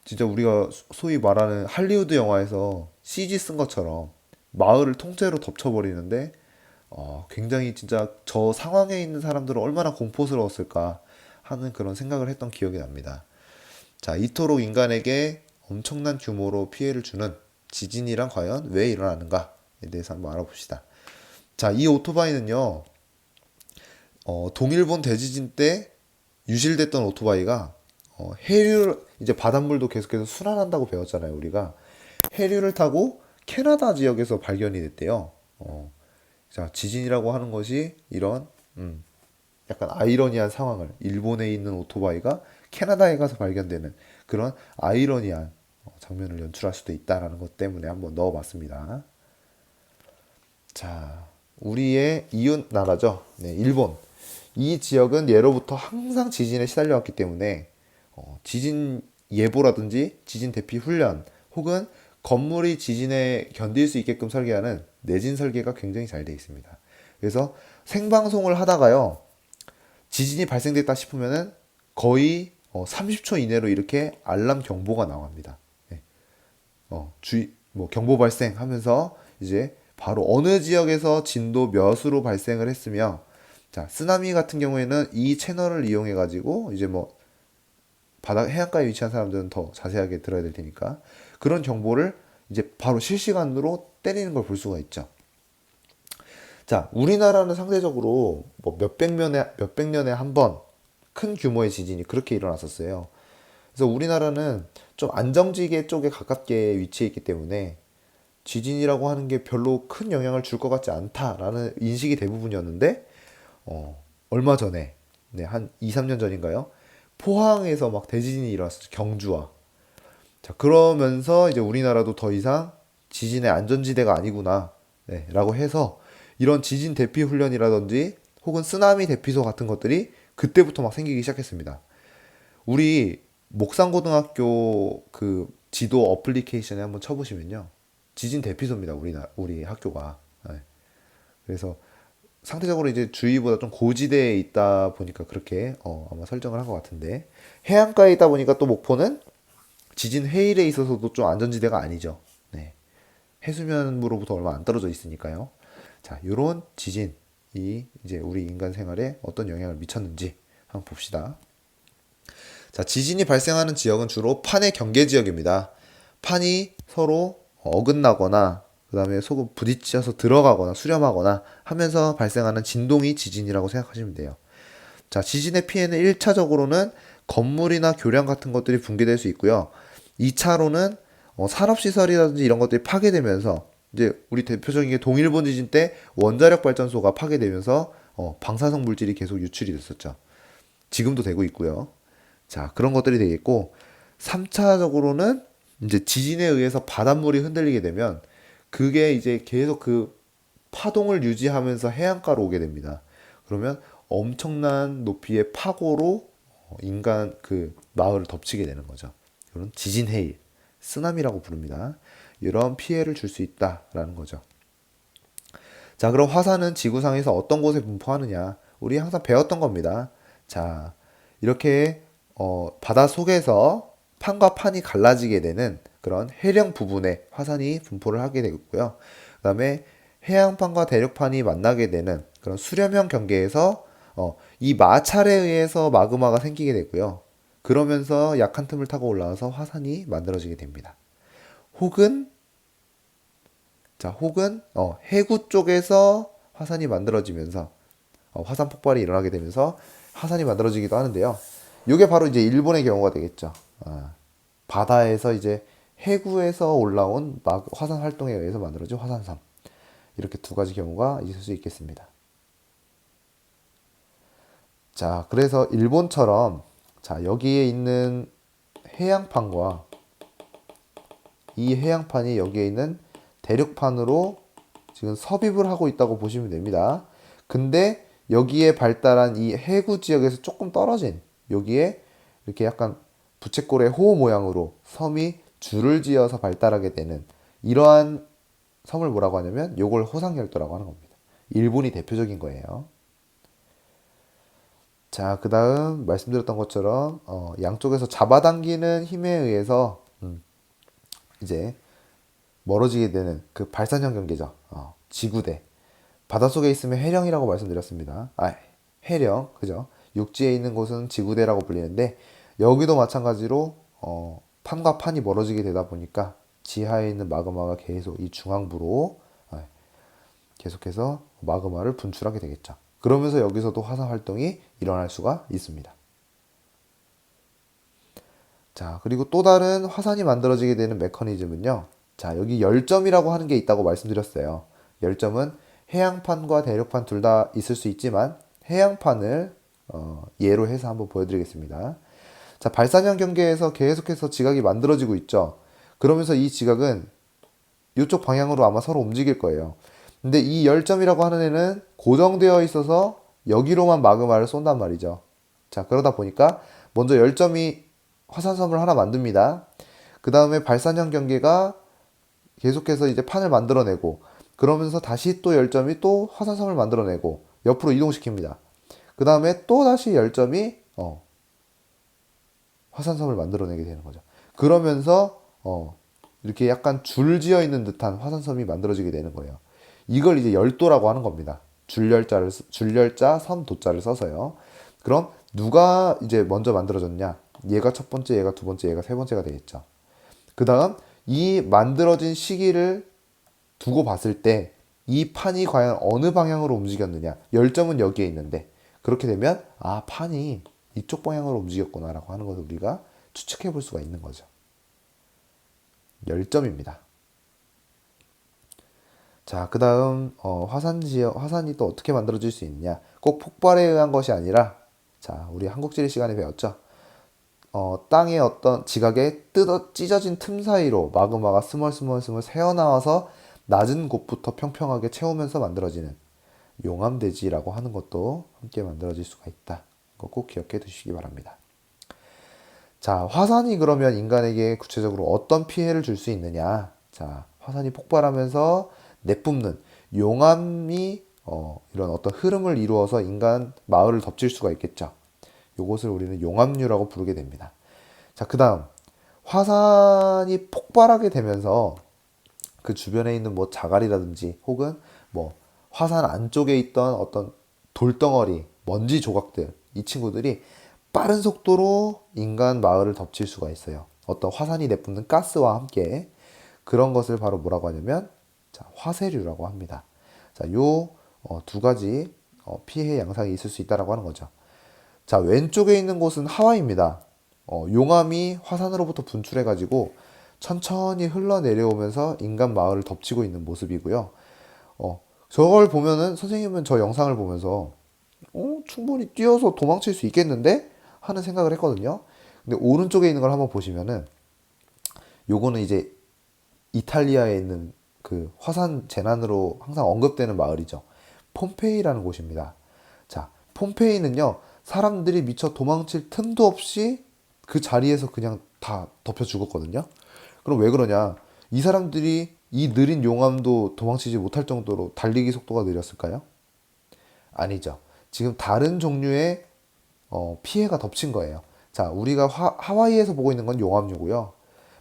진짜 우리가 소위 말하는 할리우드 영화에서 CG 쓴 것처럼 마을을 통째로 덮쳐버리는데 굉장히 진짜 저 상황에 있는 사람들은 얼마나 공포스러웠을까 하는 그런 생각을 했던 기억이 납니다. 자, 이토록 인간에게 엄청난 규모로 피해를 주는 지진이란 과연 왜 일어나는가에 대해서 한번 알아봅시다. 자, 이 오토바이는요, 동일본 대지진 때 유실됐던 오토바이가 이제 바닷물도 계속해서 순환한다고 배웠잖아요, 우리가. 해류를 타고 캐나다 지역에서 발견이 됐대요. 자, 지진이라고 하는 것이 이런 약간 아이러니한 상황을 일본에 있는 오토바이가 캐나다에 가서 발견되는 그런 아이러니한 장면을 연출할 수도 있다라는 것 때문에 한번 넣어봤습니다. 자, 우리의 이웃 나라죠. 네, 일본. 이 지역은 예로부터 항상 지진에 시달려왔기 때문에 지진 예보라든지 지진 대피 훈련 혹은 건물이 지진에 견딜 수 있게끔 설계하는 내진 설계가 굉장히 잘 되어 있습니다. 그래서 생방송을 하다가요, 지진이 발생됐다 싶으면은 거의 30초 이내로 이렇게 알람 경보가 나옵니다. 네. 뭐 경보 발생하면서 이제 바로 어느 지역에서 진도 몇으로 발생을 했으며, 자, 쓰나미 같은 경우에는 이 채널을 이용해 가지고 이제 뭐 바다 해안가에 위치한 사람들은 더 자세하게 들어야 될 테니까 그런 정보를 이제 바로 실시간으로 때리는 걸 볼 수가 있죠. 자, 우리나라는 상대적으로 뭐 몇백 년에 한 번 큰 규모의 지진이 그렇게 일어났었어요. 그래서 우리나라는 좀 안정지대 쪽에 가깝게 위치해 있기 때문에 지진이라고 하는 게 별로 큰 영향을 줄 것 같지 않다라는 인식이 대부분이었는데, 얼마 전에, 네, 한 2, 3년 전인가요? 포항에서 막 대지진이 일어났었죠. 경주와. 자, 그러면서 이제 우리나라도 더 이상 지진의 안전지대가 아니구나, 네, 라고 해서 이런 지진 대피 훈련이라든지 혹은 쓰나미 대피소 같은 것들이 그때부터 막 생기기 시작했습니다. 우리 목산고등학교 그 지도 어플리케이션에 한번 쳐보시면요. 지진 대피소입니다. 우리 학교가. 네. 그래서 상대적으로 이제 주위보다 좀 고지대에 있다 보니까 그렇게 아마 설정을 한 것 같은데, 해안가에 있다 보니까 또 목포는 지진 해일에 있어서도 좀 안전지대가 아니죠. 네. 해수면으로부터 얼마 안 떨어져 있으니까요. 자, 요런 지진이 이제 우리 인간 생활에 어떤 영향을 미쳤는지 한번 봅시다. 자, 지진이 발생하는 지역은 주로 판의 경계 지역입니다. 판이 서로 어긋나거나 그다음에 서로 부딪혀서 들어가거나 수렴하거나 하면서 발생하는 진동이 지진이라고 생각하시면 돼요. 자, 지진의 피해는 1차적으로는 건물이나 교량 같은 것들이 붕괴될 수 있고요. 2차로는 산업시설이라든지 이런 것들이 파괴되면서, 이제 우리 대표적인 게 동일본 지진 때 원자력 발전소가 파괴되면서 방사성 물질이 계속 유출이 됐었죠. 지금도 되고 있고요. 자, 그런 것들이 되겠고, 3차적으로는 이제 지진에 의해서 바닷물이 흔들리게 되면 그게 이제 계속 그 파동을 유지하면서 해안가로 오게 됩니다. 그러면 엄청난 높이의 파고로 인간 그 마을을 덮치게 되는 거죠. 이런 지진 해일, 쓰나미라고 부릅니다. 이런 피해를 줄 수 있다라는 거죠. 자, 그럼 화산은 지구상에서 어떤 곳에 분포하느냐? 우리 항상 배웠던 겁니다. 자, 이렇게 바다 속에서 판과 판이 갈라지게 되는 그런 해령 부분에 화산이 분포를 하게 되고요. 그다음에 해양판과 대륙판이 만나게 되는 그런 수렴형 경계에서 이 마찰에 의해서 마그마가 생기게 되고요. 그러면서 약한 틈을 타고 올라와서 화산이 만들어지게 됩니다. 혹은 혹은 해구 쪽에서 화산이 만들어지면서 화산 폭발이 일어나게 되면서 화산이 만들어지기도 하는데요. 이게 바로 이제 일본의 경우가 되겠죠. 바다에서 이제 해구에서 올라온 화산 활동에 의해서 만들어진 화산섬. 이렇게 두 가지 경우가 있을 수 있겠습니다. 자, 그래서 일본처럼 자, 여기에 있는 해양판과 이 해양판이 여기에 있는 대륙판으로 지금 섭입을 하고 있다고 보시면 됩니다. 근데 여기에 발달한 이 해구 지역에서 조금 떨어진 여기에 이렇게 약간 부채꼴의 호 모양으로 섬이 줄을 지어서 발달하게 되는 이러한 섬을 뭐라고 하냐면 요걸 호상열도라고 하는 겁니다. 일본이 대표적인 거예요. 자, 그 다음 말씀드렸던 것처럼 양쪽에서 잡아당기는 힘에 의해서 이제 멀어지게 되는 그 발산형 경계죠. 지구대. 바닷속에 있으면 해령이라고 말씀드렸습니다. 해령, 그죠? 육지에 있는 곳은 지구대라고 불리는데 여기도 마찬가지로 판과 판이 멀어지게 되다 보니까 지하에 있는 마그마가 계속 이 중앙부로 계속해서 마그마를 분출하게 되겠죠. 그러면서 여기서도 화산 활동이 일어날 수가 있습니다. 자, 그리고 또 다른 화산이 만들어지게 되는 메커니즘은요. 자, 여기 열점이라고 하는 게 있다고 말씀드렸어요. 열점은 해양판과 대륙판 둘 다 있을 수 있지만 해양판을 예로 해서 한번 보여드리겠습니다. 자, 발산형 경계에서 계속해서 지각이 만들어지고 있죠. 그러면서 이 지각은 이쪽 방향으로 아마 서로 움직일 거예요. 근데 이 열점이라고 하는 애는 고정되어 있어서 여기로만 마그마를 쏜단 말이죠. 자, 그러다 보니까 먼저 열점이 화산섬을 하나 만듭니다. 그 다음에 발산형 경계가 계속해서 이제 판을 만들어내고 그러면서 다시 또 열점이 또 화산섬을 만들어내고 옆으로 이동시킵니다. 그 다음에 또 다시 열점이 화산섬을 만들어내게 되는 거죠. 그러면서 이렇게 약간 줄지어 있는 듯한 화산섬이 만들어지게 되는 거예요. 이걸 이제 열도라고 하는 겁니다. 줄열자 섬도자를 써서요. 그럼 누가 이제 먼저 만들어졌냐? 얘가 첫 번째, 얘가 두 번째, 얘가 세 번째가 되겠죠. 그 다음 이 만들어진 시기를 두고 봤을 때 이 판이 과연 어느 방향으로 움직였느냐. 열점은 여기에 있는데 그렇게 되면 아, 판이 이쪽 방향으로 움직였구나라고 하는 것을 우리가 추측해 볼 수가 있는 거죠. 열점입니다. 자, 그 다음 화산이 또 어떻게 만들어질 수 있느냐. 꼭 폭발에 의한 것이 아니라 자, 우리 한국지리 시간에 배웠죠. 땅의 어떤 지각에 찢어진 틈 사이로 마그마가 스멀스멀 새어나와서 낮은 곳부터 평평하게 채우면서 만들어지는 용암대지라고 하는 것도 함께 만들어질 수가 있다. 이거 꼭 기억해 두시기 바랍니다. 자, 화산이 그러면 인간에게 구체적으로 어떤 피해를 줄 수 있느냐? 자, 화산이 폭발하면서 내뿜는 용암이 이런 어떤 흐름을 이루어서 인간 마을을 덮칠 수가 있겠죠. 이것을 우리는 용암류라고 부르게 됩니다. 자, 그 다음 화산이 폭발하게 되면서 그 주변에 있는 뭐 자갈이라든지 혹은 뭐 화산 안쪽에 있던 어떤 돌덩어리, 먼지 조각들, 이 친구들이 빠른 속도로 인간 마을을 덮칠 수가 있어요. 어떤 화산이 내뿜는 가스와 함께 그런 것을 바로 뭐라고 하냐면 자, 화쇄류라고 합니다. 자, 요 두 가지 피해 양상이 있을 수 있다라고 하는 거죠. 자, 왼쪽에 있는 곳은 하와이입니다. 용암이 화산으로부터 분출해가지고 천천히 흘러내려오면서 인간 마을을 덮치고 있는 모습이고요. 저걸 보면은 선생님은 저 영상을 보면서 충분히 뛰어서 도망칠 수 있겠는데? 하는 생각을 했거든요. 근데 오른쪽에 있는 걸 한번 보시면은 요거는 이제 이탈리아에 있는 그 화산 재난으로 항상 언급되는 마을이죠. 폼페이라는 곳입니다. 자, 폼페이는요, 사람들이 미처 도망칠 틈도 없이 그 자리에서 그냥 다 덮여 죽었거든요. 그럼 왜 그러냐? 이 사람들이 이 느린 용암도 도망치지 못할 정도로 달리기 속도가 느렸을까요? 아니죠. 지금 다른 종류의 피해가 덮친 거예요. 자, 우리가 하와이에서 보고 있는 건 용암류고요.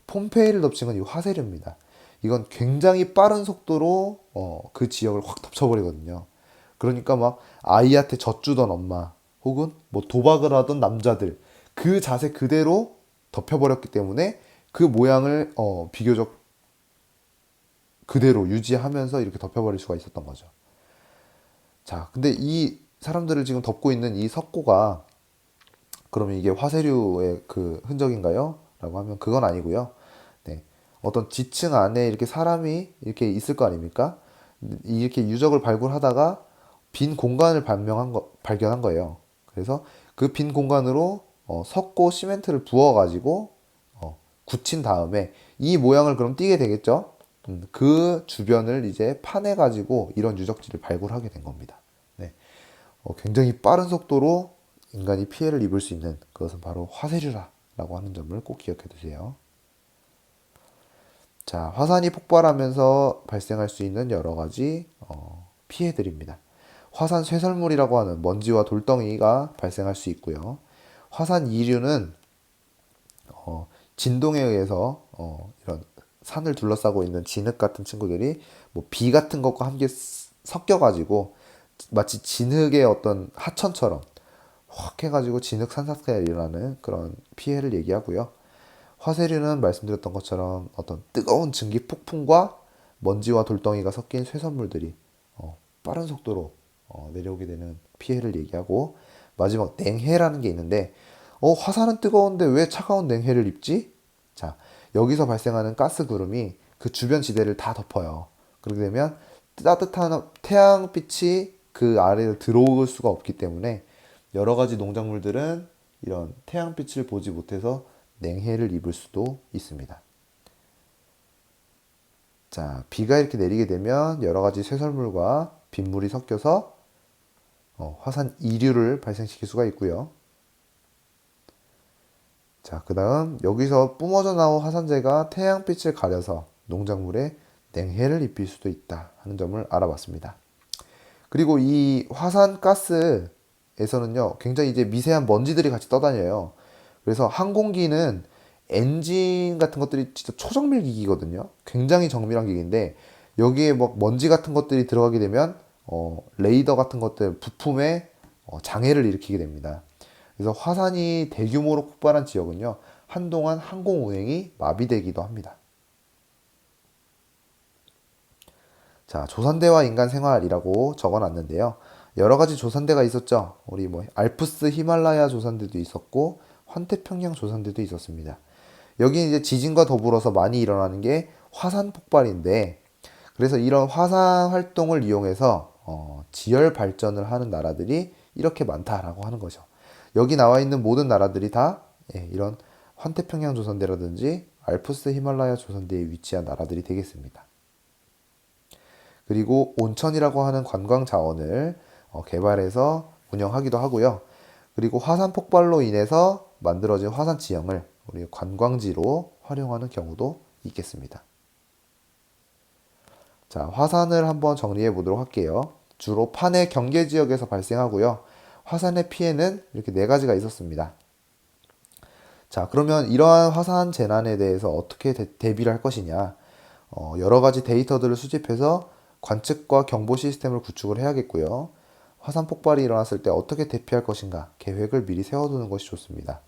폼페이를 덮친 건 이 화쇄류입니다. 이건 굉장히 빠른 속도로 그 지역을 확 덮쳐버리거든요. 그러니까 막 아이한테 젖주던 엄마 혹은 뭐 도박을 하던 남자들 그 자세 그대로 덮여버렸기 때문에 그 모양을 비교적 그대로 유지하면서 이렇게 덮여버릴 수가 있었던 거죠. 자, 근데 이 사람들을 지금 덮고 있는 이 석고가 그러면 이게 화쇄류의 그 흔적인가요? 라고 하면 그건 아니고요. 네. 어떤 지층 안에 이렇게 사람이 이렇게 있을 거 아닙니까? 이렇게 유적을 발굴하다가 빈 공간을 발견한 거예요. 그래서 그 빈 공간으로 석고 시멘트를 부어가지고 굳힌 다음에 이 모양을 그럼 띠게 되겠죠? 그 주변을 이제 파내가지고 이런 유적지를 발굴하게 된 겁니다. 네. 굉장히 빠른 속도로 인간이 피해를 입을 수 있는 그것은 바로 화쇄류라고 하는 점을 꼭 기억해 두세요. 자, 화산이 폭발하면서 발생할 수 있는 여러 가지 피해들입니다. 화산 쇠설물이라고 하는 먼지와 돌덩이가 발생할 수 있고요. 화산 이류는 진동에 의해서 이런 산을 둘러싸고 있는 진흙 같은 친구들이 뭐 비 같은 것과 함께 섞여가지고 마치 진흙의 어떤 하천처럼 확 해가지고 진흙 산사태가 일어나는 그런 피해를 얘기하고요. 화쇄류는 말씀드렸던 것처럼 어떤 뜨거운 증기 폭풍과 먼지와 돌덩이가 섞인 쇠선물들이 빠른 속도로 내려오게 되는 피해를 얘기하고 마지막 냉해라는 게 있는데 화산은 뜨거운데 왜 차가운 냉해를 입지? 자, 여기서 발생하는 가스 구름이 그 주변 지대를 다 덮어요. 그렇게 되면 따뜻한 태양빛이 그 아래로 들어올 수가 없기 때문에 여러 가지 농작물들은 이런 태양빛을 보지 못해서 냉해를 입을 수도 있습니다. 자, 비가 이렇게 내리게 되면 여러 가지 쇠설물과 빗물이 섞여서 화산 이류를 발생시킬 수가 있고요. 자, 그 다음 여기서 뿜어져 나온 화산재가 태양빛을 가려서 농작물에 냉해를 입힐 수도 있다 하는 점을 알아봤습니다. 그리고 이 화산가스에서는요, 굉장히 이제 미세한 먼지들이 같이 떠다녀요. 그래서 항공기는 엔진 같은 것들이 진짜 초정밀 기기거든요. 굉장히 정밀한 기기인데 여기에 막 먼지 같은 것들이 들어가게 되면 레이더 같은 것들 부품에 장애를 일으키게 됩니다. 그래서 화산이 대규모로 폭발한 지역은요, 한동안 항공 운행이 마비되기도 합니다. 자, 조선대와 인간 생활이라고 적어놨는데요. 여러 가지 조선대가 있었죠. 우리 뭐 알프스 히말라야 조선대도 있었고 환태평양 조선대도 있었습니다. 여기 이제 지진과 더불어서 많이 일어나는 게 화산 폭발인데, 그래서 이런 화산 활동을 이용해서 지열 발전을 하는 나라들이 이렇게 많다라고 하는 거죠. 여기 나와 있는 모든 나라들이 다 이런 환태평양 조선대라든지 알프스 히말라야 조선대에 위치한 나라들이 되겠습니다. 그리고 온천이라고 하는 관광 자원을 개발해서 운영하기도 하고요. 그리고 화산 폭발로 인해서 만들어진 화산 지형을 우리 관광지로 활용하는 경우도 있겠습니다. 자, 화산을 한번 정리해 보도록 할게요. 주로 판의 경계 지역에서 발생하고요. 화산의 피해는 이렇게 네 가지가 있었습니다. 자, 그러면 이러한 화산 재난에 대해서 어떻게 대비를 할 것이냐? 여러 가지 데이터들을 수집해서 관측과 경보 시스템을 구축을 해야겠고요. 화산 폭발이 일어났을 때 어떻게 대피할 것인가 계획을 미리 세워두는 것이 좋습니다.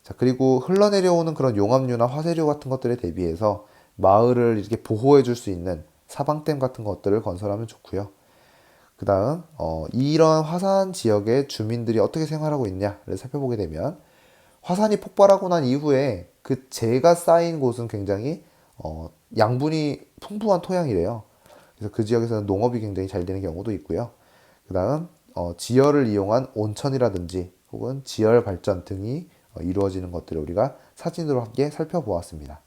자, 그리고 흘러내려오는 그런 용암류나 화쇄류 같은 것들에 대비해서 마을을 이렇게 보호해 줄 수 있는 사방댐 같은 것들을 건설하면 좋고요. 그 다음, 이런 화산 지역의 주민들이 어떻게 생활하고 있냐를 살펴보게 되면, 화산이 폭발하고 난 이후에 그 재가 쌓인 곳은 굉장히 양분이 풍부한 토양이래요. 그래서 그 지역에서는 농업이 굉장히 잘 되는 경우도 있고요. 그 다음, 지열을 이용한 온천이라든지 혹은 지열 발전 등이 이루어지는 것들을 우리가 사진으로 함께 살펴보았습니다.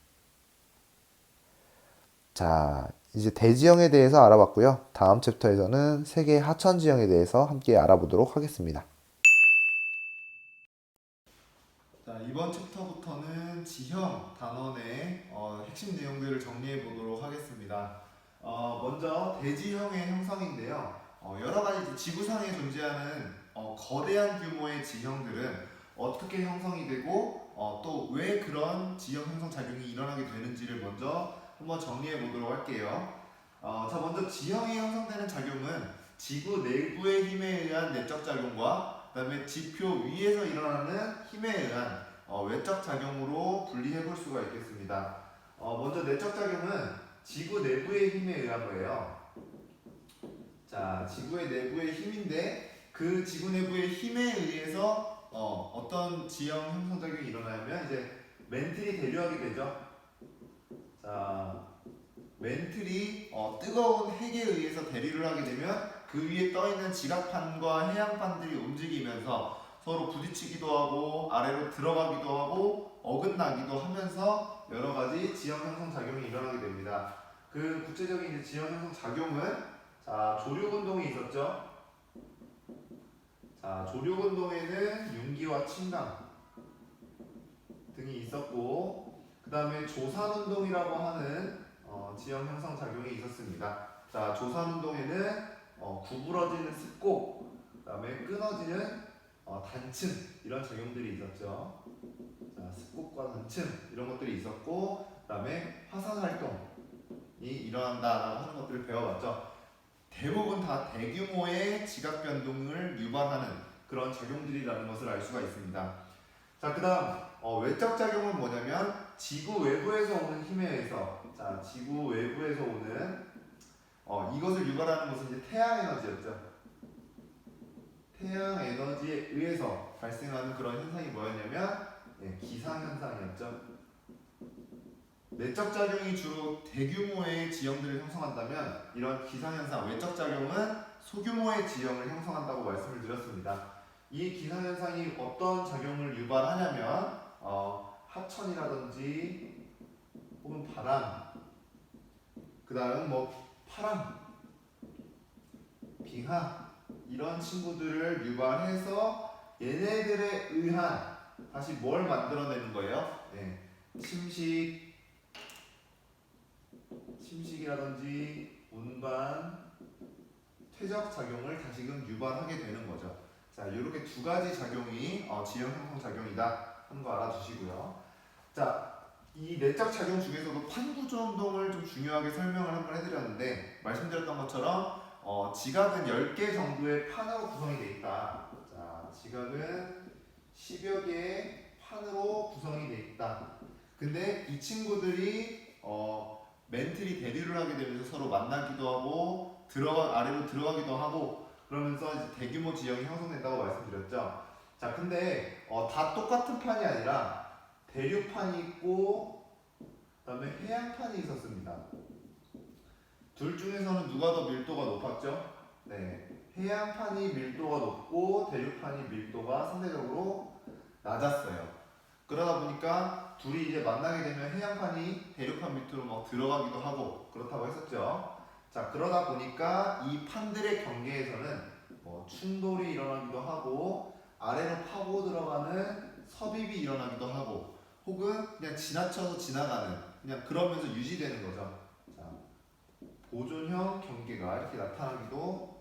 자, 이제 대지형에 대해서 알아봤고요. 다음 챕터에서는 세계 하천 지형에 대해서 함께 알아보도록 하겠습니다. 자, 이번 챕터부터는 지형 단원의 핵심 내용들을 정리해 보도록 하겠습니다. 먼저 대지형의 형성인데요. 여러 가지 지구상에 존재하는 거대한 규모의 지형들은 어떻게 형성이 되고 또 왜 그런 지형 형성 작용이 일어나게 되는지를 먼저 한번 정리해 보도록 할게요. 자, 먼저 지형이 형성되는 작용은 지구 내부의 힘에 의한 내적 작용과 그다음에 지표 위에서 일어나는 힘에 의한 외적 작용으로 분리해 볼 수가 있겠습니다. 먼저 내적 작용은 지구 내부의 힘에 의한 거예요. 자, 지구의 내부의 힘인데 그 지구 내부의 힘에 의해서 어떤 지형 형성 작용이 일어나면 이제 맨틀이 대류하게 되죠. 자, 맨틀이 뜨거운 핵에 의해서 대류를 하게 되면 그 위에 떠 있는 지각판과 해양판들이 움직이면서 서로 부딪히기도 하고 아래로 들어가기도 하고 어긋나기도 하면서 여러 가지 지형 형성 작용이 일어나게 됩니다. 그 구체적인 지형 형성 작용은 자, 조류 운동이 있었죠. 자, 조류 운동에는 융기와 침강 등이 있었고, 그 다음에 조산 운동이라고 하는 지형 형성 작용이 있었습니다. 자, 조산 운동에는 구부러지는 습곡, 그 다음에 끊어지는 단층 이런 작용들이 있었죠. 자, 습곡과 단층 이런 것들이 있었고, 그 다음에 화산 활동이 일어난다라고 하는 것들을 배워봤죠. 대부분 다 대규모의 지각 변동을 유발하는 그런 작용들이라는 것을 알 수가 있습니다. 자, 그 다음 외적 작용은 뭐냐면 지구 외부에서 오는 힘에 의해서, 자, 지구 외부에서 오는 이것을 유발하는 것은 이제 태양 에너지였죠. 태양 에너지에 의해서 발생하는 그런 현상이 뭐였냐면 기상 현상이었죠. 내적 작용이 주로 대규모의 지형들을 형성한다면 이런 기상 현상, 외적 작용은 소규모의 지형을 형성한다고 말씀을 드렸습니다. 이 기상 현상이 어떤 작용을 유발하냐면 하천이라든지 혹은 바람, 그 다음 뭐 파랑, 빙하 이런 친구들을 유발해서 얘네들에 의한 다시 뭘 만들어내는 거예요? 침식이라든지 운반, 퇴적 작용을 다시금 유발하게 되는 거죠. 자, 이렇게 두 가지 작용이 지형 형성 작용이다 하는 거 알아두시고요. 자, 이 내적 작용 중에서도 판구조 운동을 좀 중요하게 설명을 한번 해드렸는데 말씀드렸던 것처럼 지각은 10개 정도의 판으로 구성이 되어 있다. 자, 지각은 10여 개의 판으로 구성이 되어 있다. 근데 이 친구들이 멘틀이 대류를 하게 되면서 서로 만나기도 하고 아래로 들어가기도 하고 그러면서 이제 대규모 지형이 형성된다고 말씀드렸죠. 자, 근데 다 똑같은 판이 아니라 대류판이 있고 그다음에 해양판이 있었습니다. 둘 중에서는 누가 더 밀도가 높았죠? 네, 해양판이 밀도가 높고 대류판이 밀도가 상대적으로 낮았어요. 그러다 보니까 둘이 이제 만나게 되면 해양판이 대륙판 밑으로 막 들어가기도 하고 그렇다고 했었죠. 자, 그러다 보니까 이 판들의 경계에서는 뭐 충돌이 일어나기도 하고 아래로 파고 들어가는 섭입이 일어나기도 하고 혹은 그냥 지나쳐서 지나가는 그냥 그러면서 유지되는 거죠. 자, 보존형 경계가 이렇게 나타나기도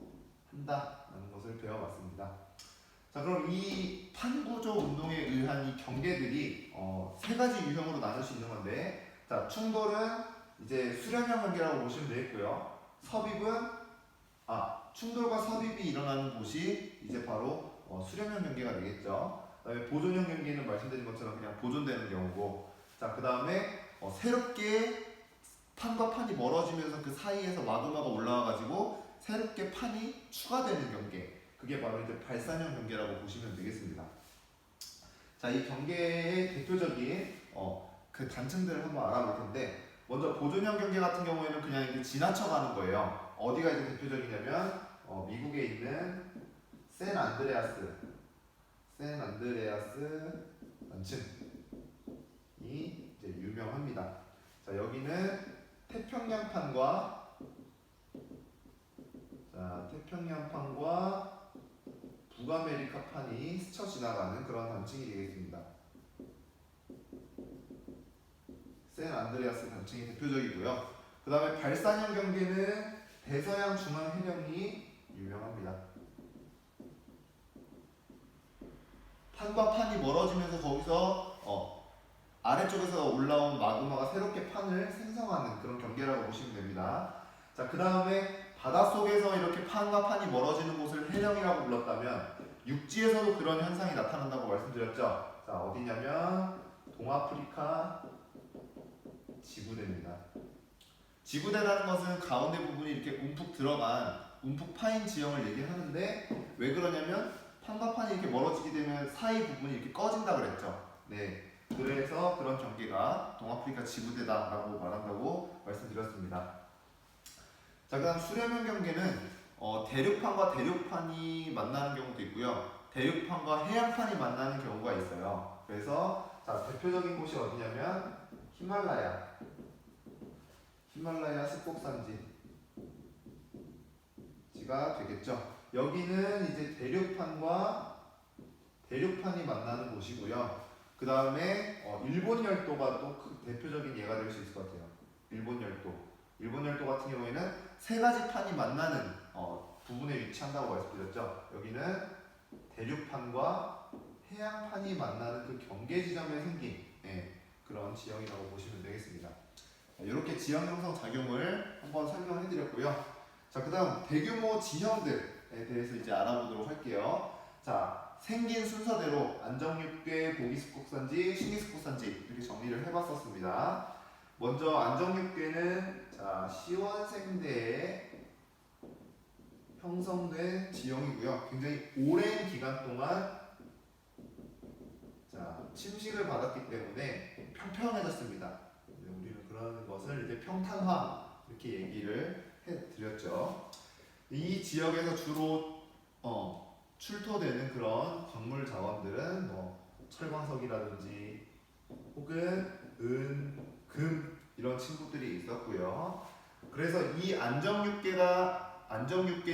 한다는 것을 배워봤습니다. 자, 그럼 이 판구조 운동에 의한 이 경계들이 세 가지 유형으로 나눌 수 있는 건데, 자, 충돌은 이제 수렴형 경계라고 보시면 되겠고요. 충돌과 섭입이 일어나는 곳이 이제 바로 수렴형 경계가 되겠죠. 그다음에 보존형 경계는 말씀드린 것처럼 그냥 보존되는 경우고, 자, 그 다음에 새롭게 판과 판이 멀어지면서 그 사이에서 마그마가 올라와가지고 새롭게 판이 추가되는 경계. 그게 바로 이제 발산형 경계라고 보시면 되겠습니다. 자, 이 경계의 대표적인 그 단층들을 한번 알아볼 텐데, 먼저 보존형 경계 같은 경우에는 그냥 이렇게 지나쳐가는 거예요. 어디가 이제 대표적이냐면 미국에 있는 샌안드레아스 단층이 이제 유명합니다. 자, 여기는 태평양판과 북아메리카판이 스쳐 지나가는 그런 단층이 되겠습니다. 샌안드레아스 단층이 대표적이고요. 그 다음에 발산형 경계는 대서양 중앙 해령이 유명합니다. 판과 판이 멀어지면서 거기서 아래쪽에서 올라온 마그마가 새롭게 판을 생성하는 그런 경계라고 보시면 됩니다. 자, 그 다음에 바닷속에서 이렇게 판과 판이 멀어지는 곳을 해령이라고 불렀다면 육지에서도 그런 현상이 나타난다고 말씀드렸죠. 자, 어디냐면 동아프리카 지구대입니다. 지구대라는 것은 가운데 부분이 이렇게 움푹 들어간 움푹 파인 지형을 얘기하는데, 왜 그러냐면 판과 판이 이렇게 멀어지게 되면 사이 부분이 이렇게 꺼진다 그랬죠. 네, 그래서 그런 경계가 동아프리카 지구대다라고 말한다고 말씀드렸습니다. 자, 그다음 수렴형 경계는 대륙판과 대륙판이 만나는 경우도 있고요. 대륙판과 해양판이 만나는 경우가 있어요. 그래서 자, 대표적인 곳이 어디냐면 히말라야 습곡산지가 되겠죠. 여기는 이제 대륙판이 만나는 곳이고요. 그 다음에 일본 열도가 또 대표적인 예가 될 수 있을 것 같아요. 일본 열도 같은 경우에는 세 가지 판이 만나는 부분에 위치한다고 말씀드렸죠. 여기는 대륙판과 해양판이 만나는 그 경계 지점에 생긴 그런 지형이라고 보시면 되겠습니다. 이렇게 지형 형성 작용을 한번 설명해 드렸고요. 자, 그 다음 대규모 지형들에 대해서 이제 알아보도록 할게요. 자, 생긴 순서대로 안정육괴, 고기습곡산지, 신기습곡산지 이렇게 정리를 해봤었습니다. 먼저 안정육괴는 시원생대에 형성된 지형이고요. 굉장히 오랜 기간 동안 침식을 받았기 때문에 평평해졌습니다. 우리는 그런 것을 이제 평탄화 이렇게 얘기를 해드렸죠. 이 지역에서 주로 출토되는 그런 광물 자원들은 철광석이라든지 혹은 은, 금 이런 친구들이 있었고요. 그래서 이 안정육괴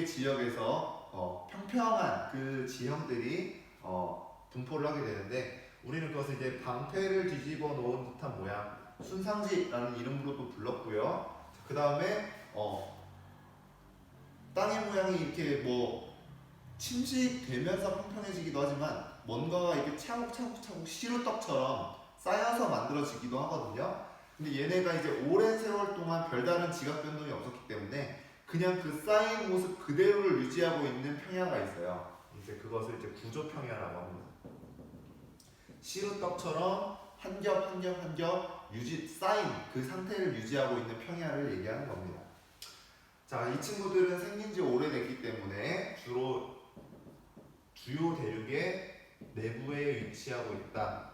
지역에서 평평한 그 지형들이 분포를 하게 되는데, 우리는 그것을 이제 방패를 뒤집어 놓은 듯한 모양, 순상지라는 이름으로도 불렀고요. 그 다음에 땅의 모양이 이렇게 침식되면서 평평해지기도 하지만 뭔가가 이렇게 차곡차곡 시루떡처럼 쌓여서 만들어지기도 하거든요. 근데 얘네가 이제 오랜 세월 동안 별다른 지각 변동이 없었기 때문에 그냥 그 쌓인 모습 그대로를 유지하고 있는 평야가 있어요. 이제 그것을 이제 구조평야라고 합니다. 시루떡처럼 한 겹 한 겹 한 겹 쌓인 그 상태를 유지하고 있는 평야를 얘기하는 겁니다. 자, 이 친구들은 생긴 지 오래됐기 때문에 주로 주요 대륙의 내부에 위치하고 있다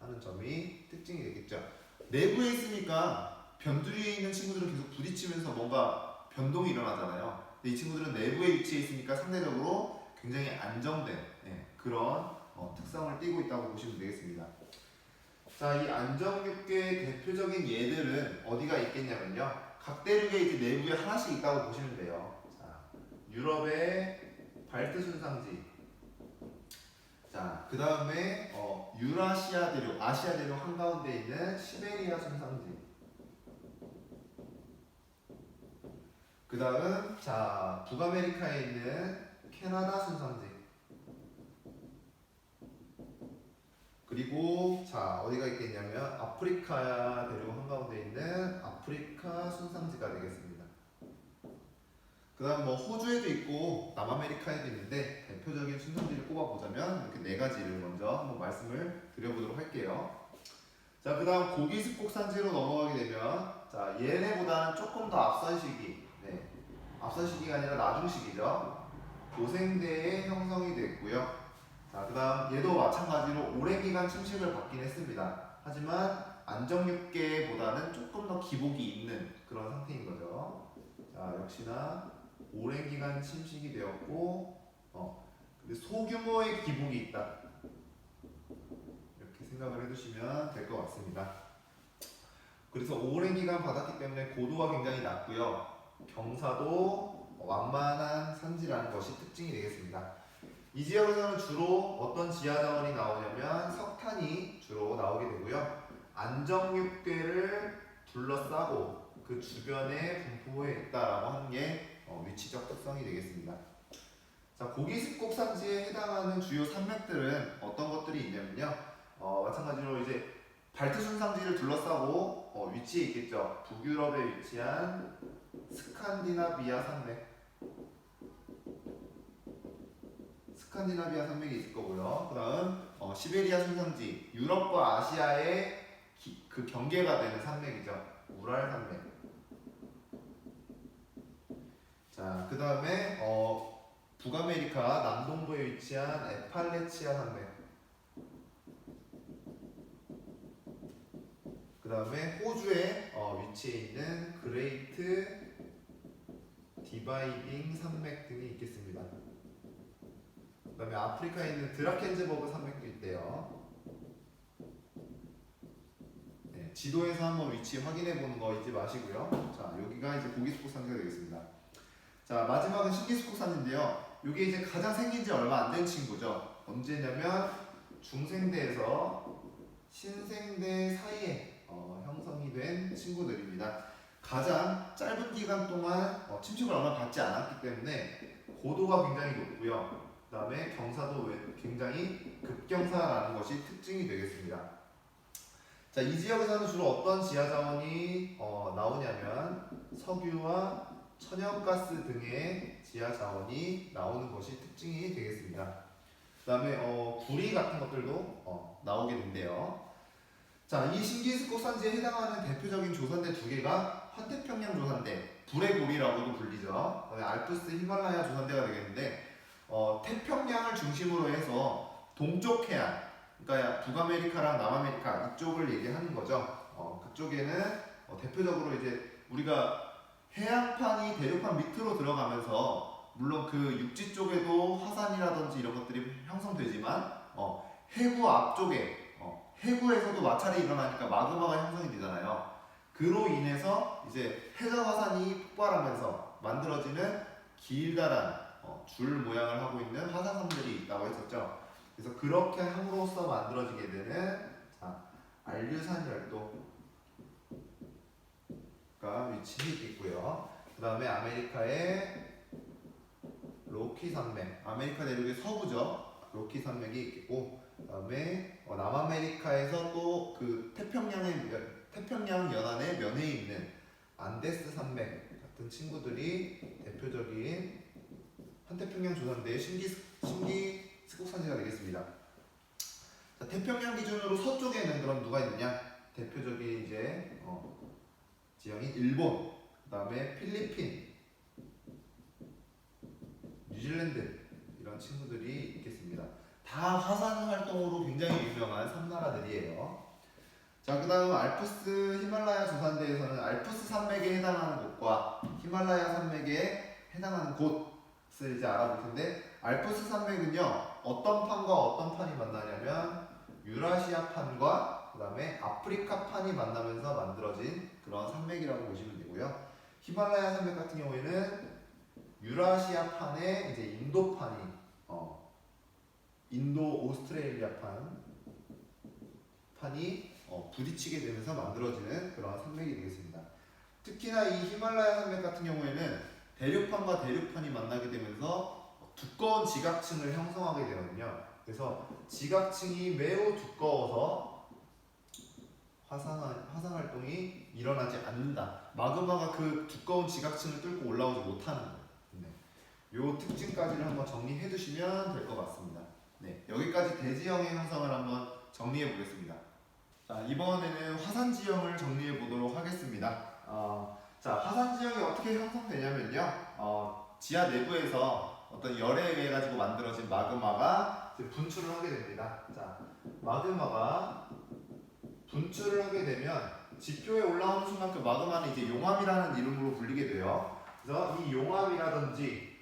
하는 점이 특징이 되겠죠. 내부에 있으니까 변두리에 있는 친구들은 계속 부딪히면서 뭔가 변동이 일어나잖아요. 근데 이 친구들은 내부에 위치해 있으니까 상대적으로 굉장히 안정된 그런 특성을 띠고 있다고 보시면 되겠습니다. 자, 이 안정육계의 대표적인 예들은 어디가 있겠냐면요. 각 대륙에 이제 내부에 하나씩 있다고 보시면 돼요. 자, 유럽의 발트 순상지. 자, 그 다음에 유라시아 대륙, 아시아 대륙 한가운데 있는 시베리아 순상지. 그 다음, 자, 북아메리카에 있는 캐나다 순상지. 그리고 자, 어디가 있겠냐면 아프리카 대륙 한가운데 있는 아프리카 순상지가 되겠습니다. 그 다음 뭐 호주에도 있고 남아메리카에도 있는데 대표적인 순상지를 꼽아보자면 이렇게 네 가지를 먼저 한번 말씀을 드려보도록 할게요. 자, 그 다음 고기 습곡산지로 넘어가게 되면 자, 얘네보다는 조금 더 앞선 시기, 앞선 시기가 아니라 나중 시기죠. 고생대에 형성이 됐고요. 자, 그 다음 얘도 마찬가지로 오랜 기간 침식을 받긴 했습니다. 하지만 안정육계보다는 조금 더 기복이 있는 그런 상태인 거죠. 자, 역시나 오랜 기간 침식이 되었고 근데 소규모의 기복이 있다. 이렇게 생각을 해두시면 될 것 같습니다. 그래서 오랜 기간 받았기 때문에 고도가 굉장히 낮고요. 경사도 완만한 산지라는 것이 특징이 되겠습니다. 이 지역에서는 주로 어떤 지하자원이 나오냐면 석탄이 주로 나오게 되고요. 안정육대를 둘러싸고 그 주변에 분포해 있다라고 하는 게 위치적 특성이 되겠습니다. 자, 고기 습곡산지에 해당하는 주요 산맥들은 어떤 것들이 있냐면요. 마찬가지로 이제 발트 순상지를 둘러싸고 위치해 있겠죠. 북유럽에 위치한 스칸디나비아 산맥. 스칸디나비아 산맥이 있을 거고요. 그 다음 시베리아 순상지, 유럽과 아시아의 그 경계가 되는 산맥이죠. 우랄 산맥. 자, 그 다음에 북아메리카 남동부에 위치한 에팔레치아 산맥. 그 다음에 호주에 위치해 있는 그레이트 디바이딩 산맥 등이 있겠습니다. 그 다음에 아프리카에 있는 드라켄즈버그 산맥도 있대요. 지도에서 한번 위치 확인해 보는 거 잊지 마시고요. 자, 여기가 이제 고기스코산지가 되겠습니다. 자, 마지막은 신기스코산지인데요. 이게 이제 가장 생긴 지 얼마 안 된 친구죠. 언제냐면 중생대에서 신생대 사이에 형성이 된 친구들입니다. 가장 짧은 기간 동안 침식을 얼마 받지 않았기 때문에 고도가 굉장히 높고요. 그 다음에 경사도 굉장히 급경사라는 것이 특징이 되겠습니다. 자, 이 지역에서는 주로 어떤 지하자원이 나오냐면 석유와 천연가스 등의 지하자원이 나오는 것이 특징이 되겠습니다. 그 다음에 구리 같은 것들도 나오게 된대요. 자, 이 신기스코산지에 해당하는 대표적인 조산대 두 개가 환태평양 조산대, 불의 고리라고도 불리죠. 그다음에 알프스 히말라야 조산대가 되겠는데 태평양을 중심으로 해서 동쪽 해안, 그러니까 북아메리카랑 남아메리카 이쪽을 얘기하는 거죠. 그쪽에는 대표적으로 이제 우리가 해안판이 대륙판 밑으로 들어가면서 물론 그 육지 쪽에도 화산이라든지 이런 것들이 형성되지만 해구 앞쪽에 해구에서도 마찰이 일어나니까 마그마가 형성이 되잖아요. 그로 인해서 이제 해저 화산이 폭발하면서 만들어지는 길다란 줄 모양을 하고 있는 화산섬들이 있다고 했었죠. 그래서 그렇게 함으로써 만들어지게 되는 알류산 열도가 위치해 있고요. 그 다음에 아메리카의 로키 산맥, 아메리카 대륙의 서부죠. 로키 산맥이 있고, 그 다음에 남아메리카에서 또 그 태평양 연안의 면에 있는 안데스 산맥 같은 친구들이 대표적인 한태평양 조산대의 신기 습곡산지가 되겠습니다. 자, 태평양 기준으로 서쪽에는 그럼 누가 있느냐? 대표적인 이제 지형이 일본, 그다음에 필리핀, 뉴질랜드 이런 친구들이 있겠습니다. 다 화산 활동으로 굉장히 유명한 섬나라들이에요. 자, 그 다음 알프스 히말라야 조산대에서는 알프스 산맥에 해당하는 곳과 히말라야 산맥에 해당하는 곳을 이제 알아볼 텐데, 알프스 산맥은요 어떤 판과 어떤 판이 만나냐면 유라시아 판과 그 다음에 아프리카 판이 만나면서 만들어진 그런 산맥이라고 보시면 되고요. 히말라야 산맥 같은 경우에는 유라시아 판에 이제 인도 판이 인도 오스트레일리아 판이 부딪히게 되면서 만들어지는 그런 산맥이 되겠습니다. 특히나 이 히말라야 산맥 같은 경우에는 대륙판과 대륙판이 만나게 되면서 두꺼운 지각층을 형성하게 되거든요. 그래서 지각층이 매우 두꺼워서 화산 활동이 일어나지 않는다. 마그마가 그 두꺼운 지각층을 뚫고 올라오지 못하는 거예요. 네. 요 특징까지를 한번 정리해 두시면 될 것 같습니다. 네, 여기까지 대지형의 형성을 한번 정리해 보겠습니다. 자, 이번에는 화산 지형을 정리해 보도록 하겠습니다. 자, 화산 지형이 어떻게 형성되냐면요. 지하 내부에서 어떤 열에 의해 가지고 만들어진 마그마가 분출을 하게 됩니다. 자, 마그마가 분출을 하게 되면 지표에 올라오는 순간 그 마그마는 이제 용암이라는 이름으로 불리게 돼요. 그래서 이 용암이라든지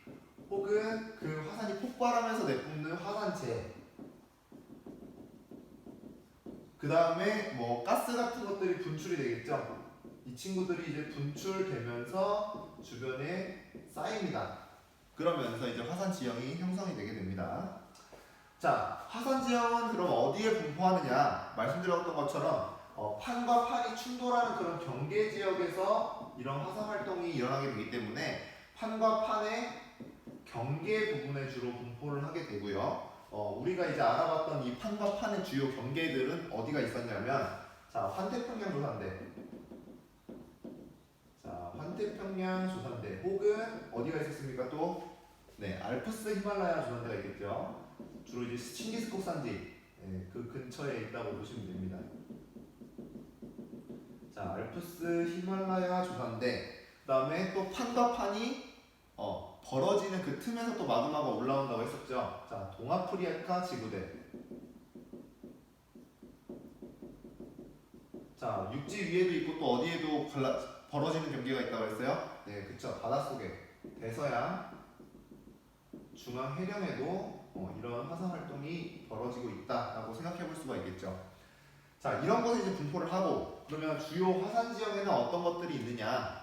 혹은 그 화산이 폭발하면서 내뿜는 화산재, 그 다음에 뭐 가스 같은 것들이 분출이 되겠죠. 이 친구들이 이제 분출되면서 주변에 쌓입니다. 그러면서 이제 화산 지형이 형성이 되게 됩니다. 자, 화산 지형은 그럼 어디에 분포하느냐? 말씀드렸던 것처럼 판과 판이 충돌하는 그런 경계 지역에서 이런 화산 활동이 일어나게 되기 때문에 판과 판의 경계 부분에 주로 분포를 하게 되고요. 우리가 이제 알아봤던 이 판과 판의 주요 경계들은 어디가 있었냐면, 자, 환태평양 조산대. 자, 환태평양 조산대. 혹은 어디가 있었습니까? 또, 네, 알프스 히말라야 조산대가 있겠죠. 주로 이제 칭기스콕 산지, 네, 그 근처에 있다고 보시면 됩니다. 자, 알프스 히말라야 조산대. 그 다음에 또 판과 판이 벌어지는 그 틈에서 또 마그마가 올라온다고 했었죠. 자, 동아프리카 지구대. 자, 육지 위에도 있고 또 어디에도 벌어지는 경계가 있다고 했어요? 네, 그쵸. 바닷속에 대서양 중앙 해령에도 이런 화산 활동이 벌어지고 있다라고 생각해 볼 수가 있겠죠. 자, 이런 것을 이제 분포를 하고, 그러면 주요 화산 지형에는 어떤 것들이 있느냐?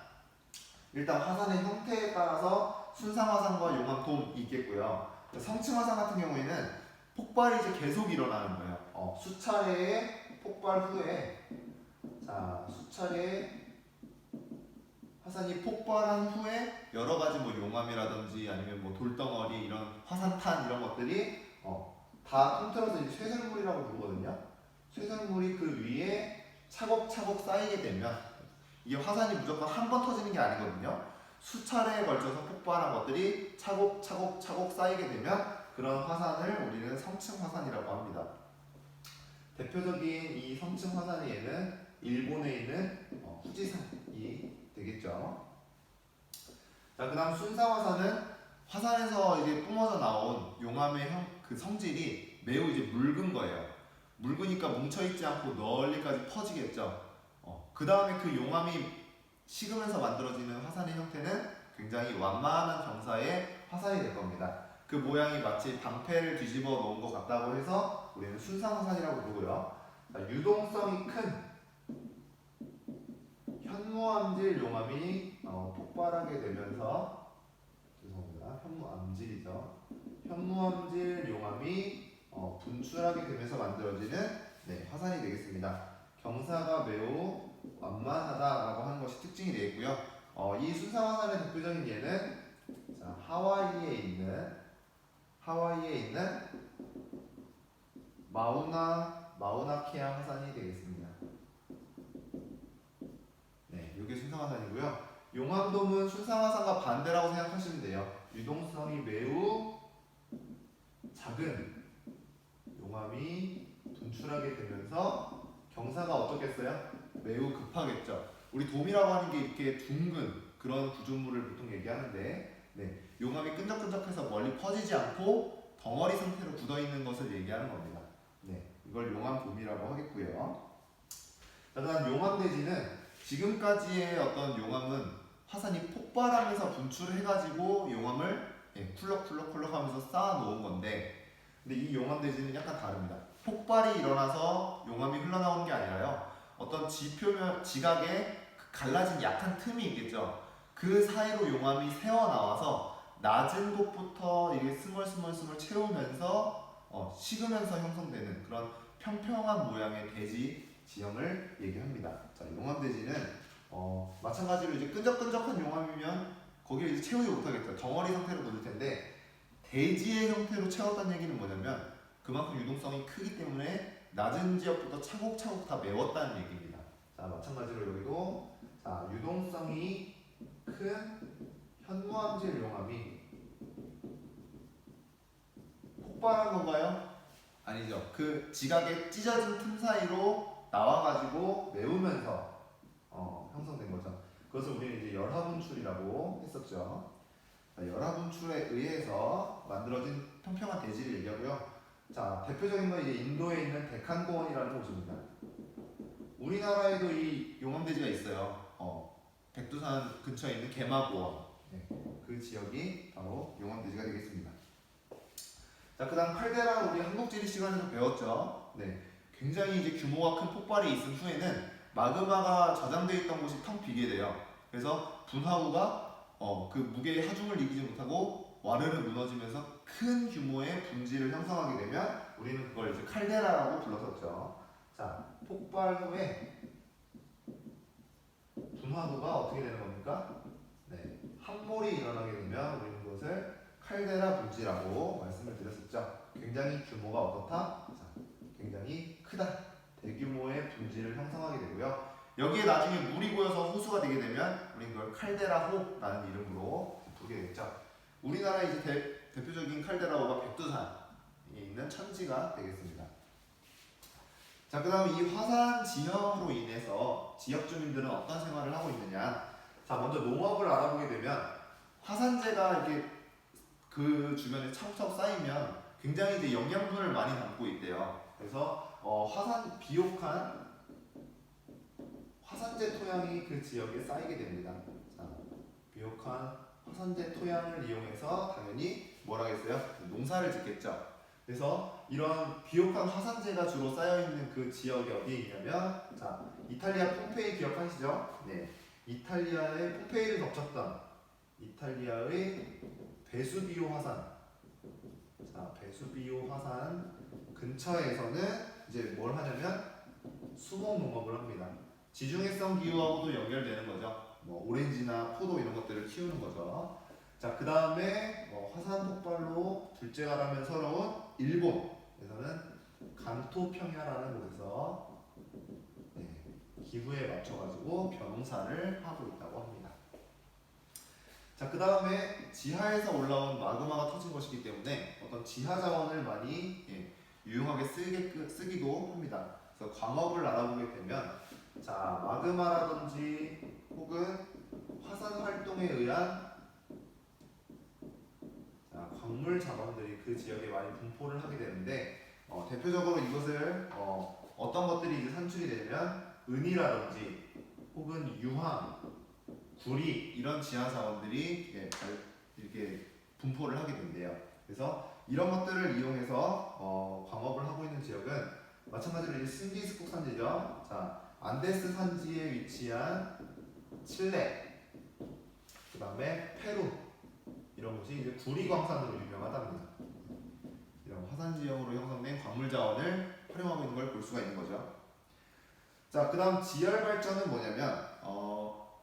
일단 화산의 형태에 따라서 순상화산과 용암돔이 있겠고요. 성층화산 같은 경우에는 폭발이 이제 계속 일어나는 거예요. 수차례의 폭발 후에, 자, 수차례 화산이 폭발한 후에 여러 가지 뭐 용암이라든지 아니면 뭐 돌덩어리 이런 화산탄 이런 것들이 다 통틀어서 이제 쇠설물이라고 부르거든요. 쇠설물이 그 위에 차곡차곡 쌓이게 되면, 이게 화산이 무조건 한 번 터지는 게 아니거든요. 수차례에 걸쳐서 폭발한 것들이 차곡차곡 쌓이게 되면 그런 화산을 우리는 성층 화산이라고 합니다. 대표적인 이 성층 화산에는 일본에 있는 후지산이 되겠죠. 자, 그 다음 순상화산은 화산에서 이제 뿜어져 나온 용암의 그 성질이 매우 이제 묽은 거예요. 묽으니까 뭉쳐있지 않고 널리까지 퍼지겠죠. 그 다음에 그 용암이 식으면서 만들어지는 화산의 형태는 굉장히 완만한 경사의 화산이 될 겁니다. 그 모양이 마치 방패를 뒤집어 놓은 것 같다고 해서 우리는 순상화산이라고 부르고요. 유동성이 큰 현무암질 용암이 폭발하게 되면서, 죄송합니다. 현무암질이죠. 현무암질 용암이 분출하게 되면서 만들어지는 화산이 되겠습니다. 경사가 매우 완만하다라고 하는 것이 특징이 되겠고요. 이 순상화산의 대표적인 예는, 자, 하와이에 있는 마우나케아 화산이 되겠습니다. 네, 이게 순상화산이고요. 용암돔은 순상화산과 반대라고 생각하시면 돼요. 유동성이 매우 작은 용암이 분출하게 되면서 경사가 어떻겠어요? 매우 급하겠죠. 우리 돔이라고 하는 게 이렇게 둥근 그런 구조물을 보통 얘기하는데, 네, 용암이 끈적끈적해서 멀리 퍼지지 않고 덩어리 상태로 굳어 있는 것을 얘기하는 겁니다. 네, 이걸 용암돔이라고 하겠고요. 자, 그다음 용암대지는 지금까지의 어떤 용암은 화산이 폭발하면서 분출해가지고 용암을 쿨럭쿨럭쿨럭 하면서 쌓아놓은 건데, 근데 이 용암대지는 약간 다릅니다. 폭발이 일어나서 용암이 흘러나오는 게 아니라요. 어떤 지표면 지각에 그 갈라진 약한 틈이 있겠죠. 그 사이로 용암이 새어나와서 낮은 곳부터 이게 스멀스멀 채우면서 식으면서 형성되는 그런 평평한 모양의 대지 지형을 얘기합니다. 자, 용암대지는 마찬가지로 이제 끈적끈적한 용암이면 거기를 이제 채우지 못하겠죠. 덩어리 상태로 묻을 텐데 대지의 형태로 채웠다는 얘기는 뭐냐면 그만큼 유동성이 크기 때문에 낮은 지역부터 차곡차곡 다 메웠다는 얘기입니다. 자, 마찬가지로 여기도 자, 유동성이 큰 현무암질 용암이 폭발한 건가요? 아니죠. 그 지각의 찢어진 틈 사이로 나와가지고 메우면서 형성된 거죠. 그것을 우리는 이제 열화분출이라고 했었죠. 열화분출에 의해서 만들어진 평평한 대지를 얘기하고요. 자, 대표적인 건 이제 인도에 있는 데칸고원이라는 곳입니다. 우리나라에도 이 용암대지가 있어요. 백두산 근처에 있는 개마고원. 네, 그 지역이 바로 용암대지가 되겠습니다. 자, 그 다음 칼데라 우리 한국지리 시간에서 배웠죠. 네, 굉장히 이제 규모가 큰 폭발이 있은 후에는 마그마가 저장되어 있던 곳이 텅 비게 돼요. 그래서 분화구가 그 무게의 하중을 이기지 못하고 와르르 무너지면서 큰 규모의 분지를 형성하게 되면 우리는 그걸 이제 칼데라라고 불렀었죠. 자, 폭발 후에 분화구가 어떻게 되는 겁니까? 네, 함몰이 일어나게 되면 우리는 그것을 칼데라 분지라고 말씀을 드렸었죠. 굉장히 규모가 어떻다? 자, 굉장히 크다. 대규모의 분지를 형성하게 되고요. 여기에 나중에 물이 고여서 호수가 되게 되면 우리는 그걸 칼데라호라는 이름으로 부르게 됐죠. 우리나라 이제 대표적인 칼데라호가 백두산에 있는 천지가 되겠습니다. 자, 그 다음 이 화산 지형으로 인해서 지역 주민들은 어떤 생활을 하고 있느냐. 자, 먼저 농업을 알아보게 되면 화산재가 이렇게 그 주변에 차곡차곡 쌓이면 굉장히 이제 영양분을 많이 담고 있대요. 그래서 비옥한 화산재 토양이 그 지역에 쌓이게 됩니다. 자, 비옥한 화산재 토양을 이용해서 당연히 뭘 하겠어요? 농사를 짓겠죠. 그래서 이런 비옥한 화산재가 주로 쌓여있는 그 지역이 어디에 있냐면, 자, 이탈리아 폼페이 기억하시죠? 네, 이탈리아의 폼페이를 덮쳤던 이탈리아의 베수비오 화산. 자, 베수비오 화산 근처에서는 이제 뭘 하냐면 수목 농업을 합니다. 지중해성 기후하고도 연결되는 거죠. 뭐 오렌지나 포도 이런 것들을 키우는 거죠. 자, 그 다음에 화산 폭발로 둘째 가라면 서러운 일본에서는 간토평야라는 곳에서 기후에 맞춰가지고 벼농사를 하고 있다고 합니다. 자, 그 다음에 지하에서 올라온 마그마가 터진 것이기 때문에 어떤 지하 자원을 많이 유용하게 쓰기도 합니다. 그래서 광업을 알아보게 되면, 자, 마그마라든지 혹은 화산 활동에 의한 광물 자원들이 그 지역에 많이 분포를 하게 되는데, 대표적으로 이것을 어떤 것들이 이제 산출이 되면 은이라든지 혹은 유황, 구리 이런 지하 자원들이 이렇게 분포를 하게 된대요. 그래서 이런 것들을 이용해서 광업을 하고 있는 지역은 마찬가지로 이제 신디스국 산지죠. 자, 안데스 산지에 위치한 칠레, 그 다음에 페루 이런 곳이 이제 구리 광산으로 유명하답니다. 이런 화산 지형으로 형성된 광물 자원을 활용하고 있는 걸 볼 수가 있는 거죠. 자, 그 다음 지열 발전은 뭐냐면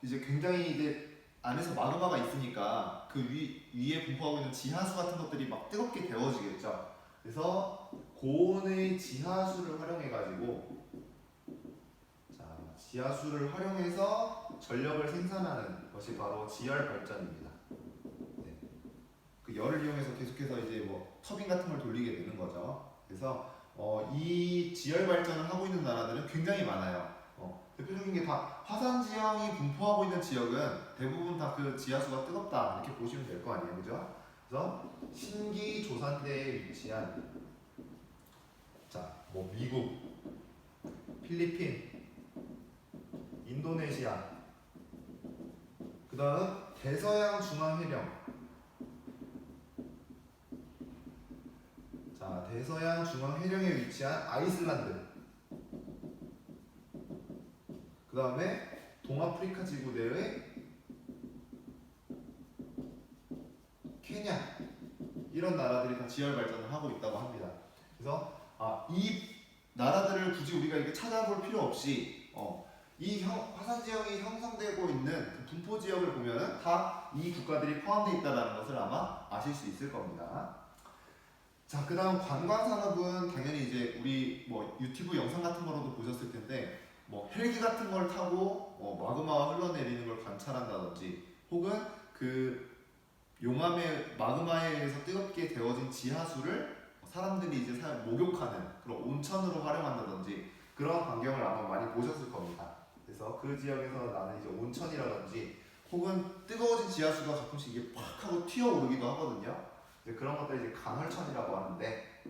이제 굉장히 이제 안에서 마그마가 있으니까 그 위에 분포하고 있는 지하수 같은 것들이 막 뜨겁게 데워지겠죠. 그래서 고온의 지하수를 활용해 가지고, 자, 지하수를 활용해서 전력을 생산하는 것이 바로 지열 발전입니다. 네. 그 열을 이용해서 계속해서 이제 뭐 터빈 같은 걸 돌리게 되는 거죠. 그래서 이 지열 발전을 하고 있는 나라들은 굉장히 많아요. 대표적인 게 다 화산 지형이 분포하고 있는 지역은 대부분 다 그 지하수가 뜨겁다 이렇게 보시면 될 거 아니에요, 그죠? 그래서 신기 조산대에 위치한 뭐 미국, 필리핀, 인도네시아, 그 다음 대서양 중앙해령. 대서양 중앙해령에 위치한 아이슬란드. 그 다음에 동아프리카 지구대의 케냐. 이런 나라들이 다 지열 발전을 하고 있다고 합니다. 그래서 이 나라들을 굳이 우리가 이렇게 찾아볼 필요 없이 이 화산 지형이 형성되고 있는 그 분포 지역을 보면은 다 이 국가들이 포함되어 있다는 것을 아마 아실 수 있을 겁니다. 자, 그 다음 관광 산업은 당연히 이제 우리 뭐 유튜브 영상 같은 거로도 보셨을 텐데 뭐 헬기 같은 걸 타고 마그마가 흘러내리는 걸 관찰한다든지 혹은 그 용암의 마그마에 의해서 뜨겁게 데워진 지하수를 사람들이 이제 목욕하는 그런 온천으로 활용한다든지 그런 광경을 아마 많이 보셨을 겁니다. 그래서 그 지역에서 나는 이제 온천이라든지 혹은 뜨거워진 지하수가 가끔씩 이게 팍 하고 튀어오르기도 하거든요. 이제 그런 것들 이제 간헐천이라고 하는데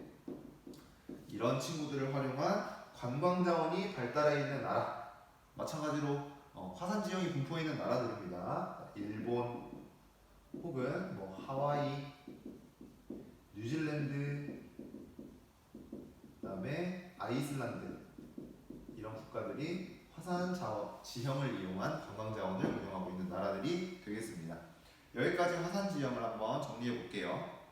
이런 친구들을 활용한 관광 자원이 발달해 있는 나라, 마찬가지로 화산 지형이 분포해 있는 나라들입니다. 일본 혹은 뭐 하와이, 뉴질랜드, 그다음에 아이슬란드 이런 국가들이 화산 지형을 이용한 관광 자원을 운영하고 있는 나라들이 되겠습니다. 여기까지 화산 지형을 한번 정리해 볼게요.